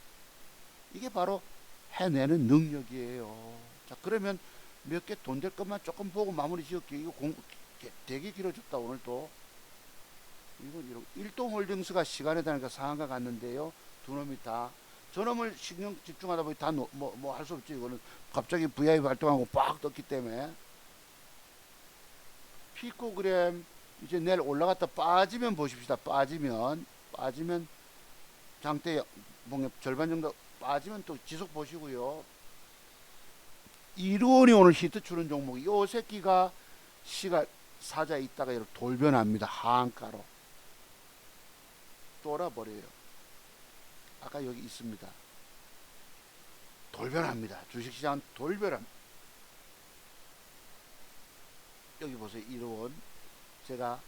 이게 바로 해내는 능력이에요. 자, 그러면 몇 개 돈 될 것만 조금 보고 마무리 지을게요. 이거 공부 되게 길어졌다, 오늘도. 이건 일동홀딩스가 시간에 다니까 상한가 갔는데요. 두 놈이 다. 저놈을 신경 집중하다 보니 다 뭐 할 수 없지. 이거는 갑자기 VI 발동하고 빡 떴기 때문에. 피코그램 이제 내일 올라갔다 빠지면 보십시다. 빠지면 장대 봉합 절반 정도 빠지면 또 지속 보시고요. 이루온이 오늘 히트 추는 종목. 요 새끼가 시가 사자에 있다가 이렇게 돌변합니다. 하한가로 돌아버려요. 아까 여기 있습니다. 돌변합니다. 주식시장은 돌변합니다. 여기 보세요. 이루온 제가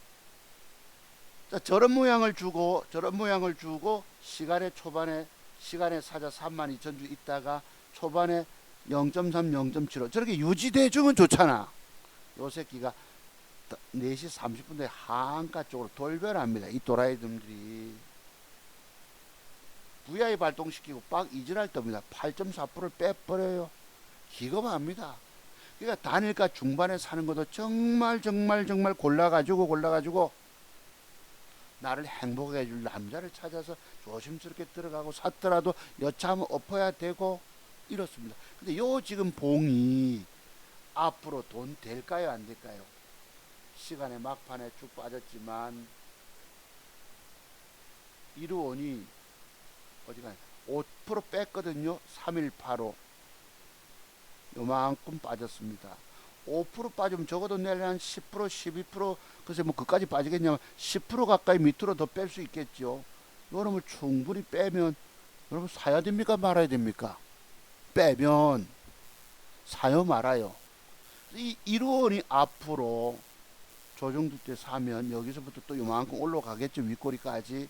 저런 모양을 주고 시간에 초반에 사자 32,000주 있다가 초반에 0.3, 0.75 저렇게 유지대주면 좋잖아. 요 새끼가 4시 30분에 하한가 쪽으로 돌변합니다. 이 도라이들이 VI 발동시키고 빡 이질할 겁니다. 8.4%를 빼버려요. 기겁합니다. 그러니까 단일가 중반에 사는 것도 정말 골라가지고 나를 행복하게 해줄 남자를 찾아서 조심스럽게 들어가고 샀더라도 여차하면 엎어야 되고 이렇습니다. 근데 요 지금 봉이 앞으로 돈 될까요, 안 될까요? 시간의 막판에 쭉 빠졌지만 이루온이 어디가 5% 뺐거든요. 3.18로 요만큼 빠졌습니다. 5% 빠지면 적어도 내일 한 10%, 12% 글쎄 뭐 그까지 빠지겠냐면 10% 가까이 밑으로 더 뺄 수 있겠죠. 여러분 충분히 빼면 여러분 사야 됩니까, 말아야 됩니까? 빼면 사요, 말아요. 이 이루온이 앞으로 조정도 때 사면 여기서부터 또 요만큼 올라가겠죠. 윗꼬리까지.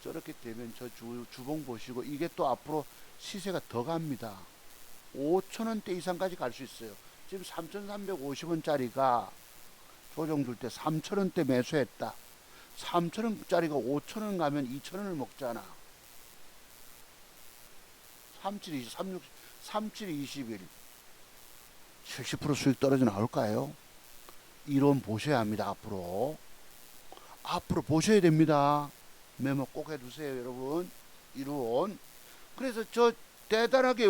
저렇게 되면 저 주봉 보시고 이게 또 앞으로 시세가 더 갑니다. 5,000원대 이상까지 갈 수 있어요. 지금 3,350원짜리가 조정 줄 때 3,000원대 매수했다. 3,000원짜리가 5,000원 가면 2,000원을 먹잖아. 3721 70% 수익 떨어져 나올까요? 이론 보셔야 합니다. 앞으로 보셔야 됩니다. 메모 꼭 해두세요, 여러분. 이론. 그래서 저 대단하게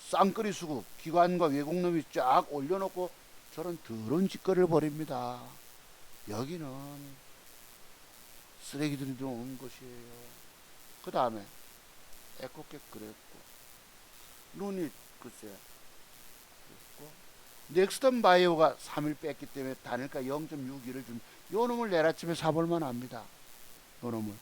쌍끌이 수급 기관과 외국놈이 쫙 올려놓고 저런 더러운 짓거리를 벌입니다. 여기는 쓰레기들이 들어오는 곳이에요. 그 다음에 에코캡 그랬고 루닛 글쎄 그랬고 넥스턴 바이오가 3일 뺐기 때문에 단일가 0.61을 준 요 놈을 내일 아침에 사볼만 합니다. 요 놈을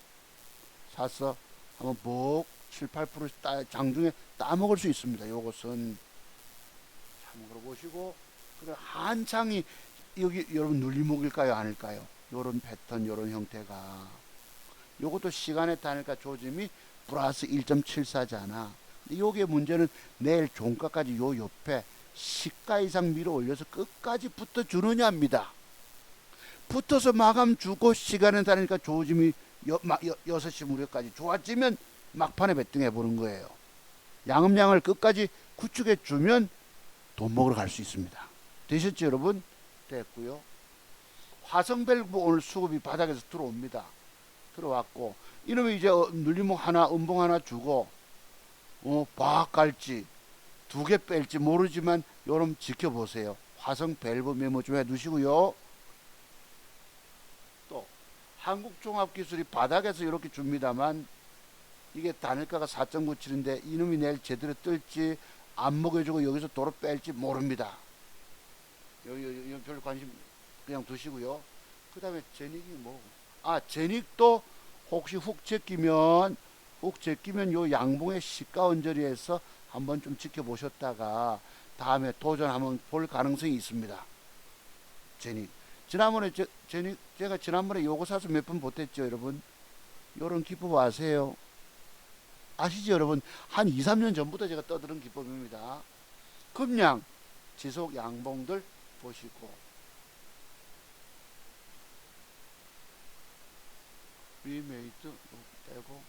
사서 한번 복 7, 8% 장중에 따먹을 수 있습니다. 요것은 참고로 보시고 그래 한창이 여기 여러분 눌림목일까요, 아닐까요? 요런 패턴, 요런 형태가 요것도 시간에 따니까 조짐이 플러스 1.74잖아. 요게 문제는 내일 종가까지 요 옆에 시가 이상 밀어 올려서 끝까지 붙어 주느냐입니다. 붙어서 마감 주고 시간에 따니까 조짐이 6시 무렵까지 좋아지면 막판에 배팅해 보는 거예요. 양음량을 끝까지 구축해 주면 돈 먹으러 갈 수 있습니다. 되셨죠, 여러분? 됐고요. 화성밸브 오늘 수급이 바닥에서 들어옵니다. 들어왔고 이놈이 이제 눌림목 하나, 음봉 하나 주고 박 갈지 두 개 뺄지 모르지만 여러분 지켜보세요. 화성밸브 메모 좀 해두시고요. 또 한국종합기술이 바닥에서 이렇게 줍니다만 이게 단일가가 4.97인데 이놈이 내일 제대로 뜰지 안 먹여주고 여기서 도로 뺄지 모릅니다. 여기 별 관심 그냥 두시고요. 그 다음에 제닉이 뭐? 제닉도 혹시 훅 제끼면 요 양봉의 시가 언저리에서 한번 좀 지켜보셨다가 다음에 도전하면 볼 가능성이 있습니다. 제닉. 지난번에 제가 지난번에 요거 사서 몇 번 보탰죠, 여러분. 요런 기법 아세요? 아시죠, 여러분? 한 2, 3년 전부터 제가 떠드는 기법입니다. 급량, 지속 양봉들 보시고, 리메이트 빼고,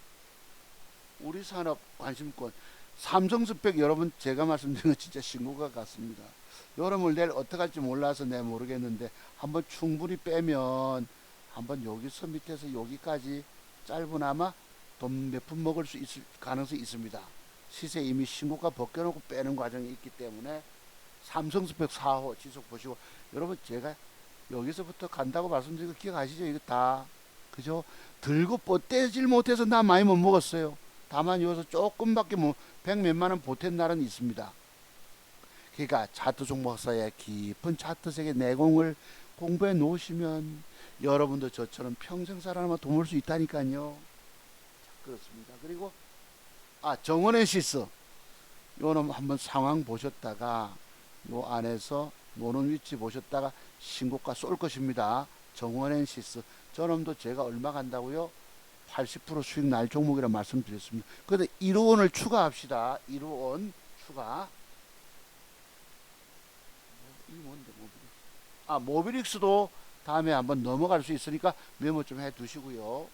우리 산업 관심권, 삼성스펙 여러분 제가 말씀드린 거 진짜 신고가 같습니다. 여러분 내일 어떻게 할지 몰라서 내가 모르겠는데 한번 충분히 빼면 한번 여기서 밑에서 여기까지 짧으나마 돈 몇 푼 먹을 수 있을 가능성이 있습니다. 시세 이미 신고가 벗겨놓고 빼는 과정이 있기 때문에 삼성스펙 4호 지속 보시고, 여러분 제가 여기서부터 간다고 말씀드린 거 기억하시죠? 이거 다 그죠? 들고 뻗대질 못해서 나 많이 못 먹었어요. 다만 여기서 조금밖에 뭐 100몇만 원 보탠 날은 있습니다. 그러니까 차트 종목사의 깊은 차트색의 내공을 공부해 놓으시면 여러분도 저처럼 평생 살아남아 돈 벌 수 있다니까요. 그렇습니다. 그리고 정원앤시스 요놈 한번 상황 보셨다가 요 안에서 노는 위치 보셨다가 신고가 쏠 것입니다. 정원앤시스 저놈도 제가 얼마 간다고요? 80% 수익 날 종목이라 말씀드렸습니다. 그런데 1호원을 추가합시다. 1호원 추가. 이 뭔데 모비릭스? 모비릭스도 다음에 한번 넘어갈 수 있으니까 메모 좀 해 두시고요.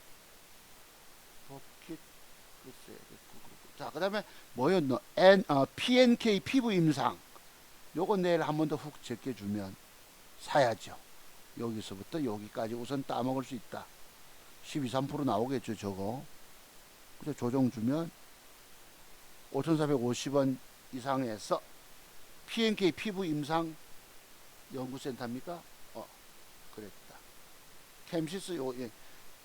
버킷 글쎄. 자, 그다음에 뭐요? PNK 피부 임상. 요거 내일 한 번 더 훅 제껴주면 사야죠. 여기서부터 여기까지 우선 따먹을 수 있다. 12, 3% 나오겠죠, 저거. 그죠? 조정 주면 5,450원 이상에서 PNK 피부 임상 연구센터입니까? 그랬다. 캠시스 예,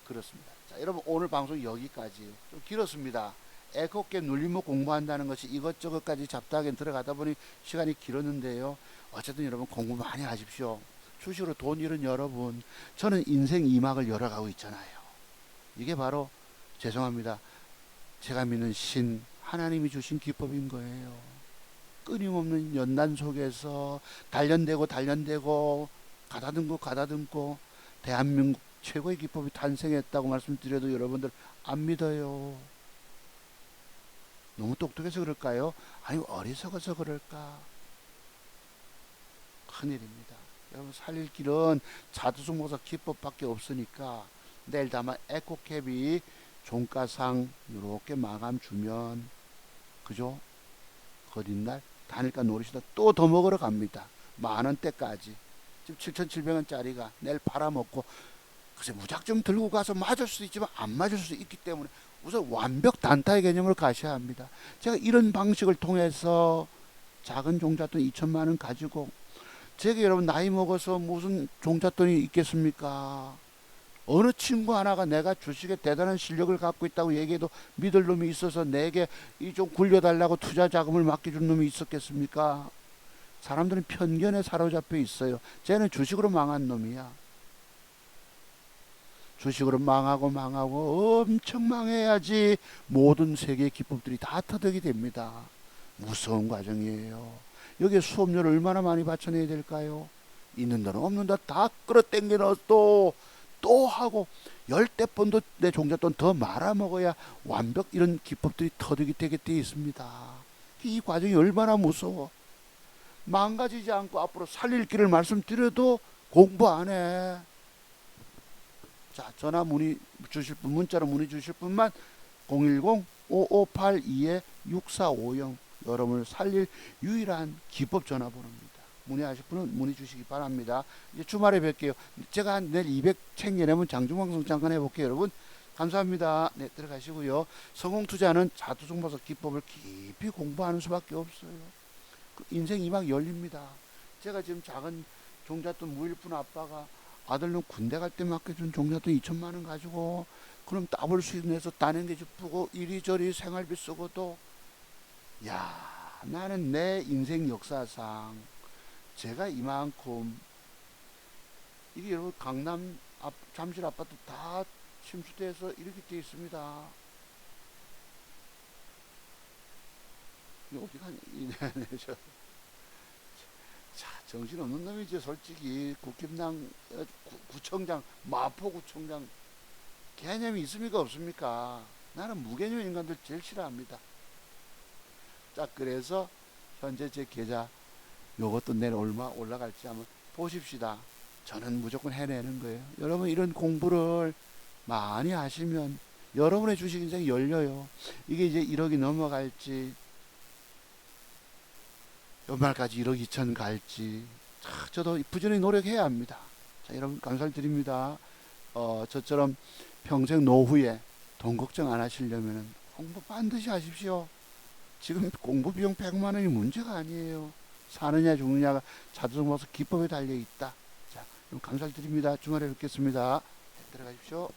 그렇습니다. 자, 여러분 오늘 방송 여기까지 좀 길었습니다. 에코캡 눌림목 공부한다는 것이 이것저것까지 잡다하게 들어가다 보니 시간이 길었는데요. 어쨌든 여러분 공부 많이 하십시오. 주식으로 돈 잃은 여러분, 저는 인생 2막을 열어가고 있잖아요. 이게 바로 죄송합니다. 제가 믿는 신 하나님이 주신 기법인 거예요. 끊임없는 연단 속에서 단련되고 가다듬고 대한민국 최고의 기법이 탄생했다고 말씀드려도 여러분들 안 믿어요. 너무 똑똑해서 그럴까요? 아니 어리석어서 그럴까? 큰일입니다. 여러분 살릴 길은 자두종목사 기법밖에 없으니까 내일 다만 에코캡이 종가상 이렇게 마감 주면 그죠? 거짓날 단일가 노리시다 또 더 먹으러 갑니다. 만원대까지. 지금 7,700원짜리가 내일 팔아먹고 글쎄 무작정 들고 가서 맞을 수도 있지만 안 맞을 수도 있기 때문에 우선 완벽 단타의 개념을 가셔야 합니다. 제가 이런 방식을 통해서 작은 종잣돈 2천만원 가지고 제가 여러분 나이 먹어서 무슨 종잣돈이 있겠습니까? 어느 친구 하나가 내가 주식에 대단한 실력을 갖고 있다고 얘기해도 믿을 놈이 있어서 내게 이 좀 굴려달라고 투자 자금을 맡겨준 놈이 있었겠습니까? 사람들은 편견에 사로잡혀 있어요. 쟤는 주식으로 망한 놈이야. 주식으로 망하고 엄청 망해야지 모든 세계의 기법들이 다 터득이 됩니다. 무서운 과정이에요. 여기에 수업료를 얼마나 많이 바쳐내야 될까요? 있는 데는 없는 데 다 끌어당겨 넣어 또 하고 10대 번도 내 종잣돈 더 말아먹어야 완벽 이런 기법들이 터득이 되게 되어 있습니다. 이 과정이 얼마나 무서워. 망가지지 않고 앞으로 살릴 길을 말씀드려도 공부 안 해. 자, 전화 문의 주실 분, 문자로 문의 주실 분만 010-5582-6450 여러분을 살릴 유일한 기법 전화번호입니다. 문의하실 분은 문의 주시기 바랍니다. 이제 주말에 뵐게요. 제가 내일 200 챙겨내면 장중방송 잠깐 해볼게요. 여러분 감사합니다. 네, 들어가시고요. 성공투자는 자두종목사 기법을 깊이 공부하는 수밖에 없어요. 그 인생 2막 열립니다. 제가 지금 작은 종잣돈 무일푼 아빠가 아들놈 군대 갈 때 맡겨준 종잣돈 2천만 원 가지고 그럼 더블 수익 내서 따는 게 기쁘고 이리저리 생활비 쓰고도 야 나는 내 인생 역사상 제가 이만큼 이게 여러분 강남 잠실 아파트 다 침수돼서 이렇게 되어 있습니다. 어디 가니? 자, 정신없는 놈이지 솔직히. 국힘당 구청장, 마포구청장 개념이 있습니까 없습니까? 나는 무개념 인간들 제일 싫어합니다. 자, 그래서 현재 제 계좌 요것도 내일 얼마 올라갈지 한번 보십시다. 저는 무조건 해내는 거예요. 여러분 이런 공부를 많이 하시면 여러분의 주식 인생이 열려요. 이게 이제 1억이 넘어갈지 연말까지 1억 2천 갈지 저도 부지런히 노력해야 합니다. 자, 여러분 감사를 드립니다. 저처럼 평생 노후에 돈 걱정 안 하시려면 공부 반드시 하십시오. 지금 공부 비용 100만 원이 문제가 아니에요. 사느냐 죽느냐가 자동 모습 기법에 달려 있다. 자, 그럼 감사를 드립니다. 주말에 뵙겠습니다. 들어가십시오.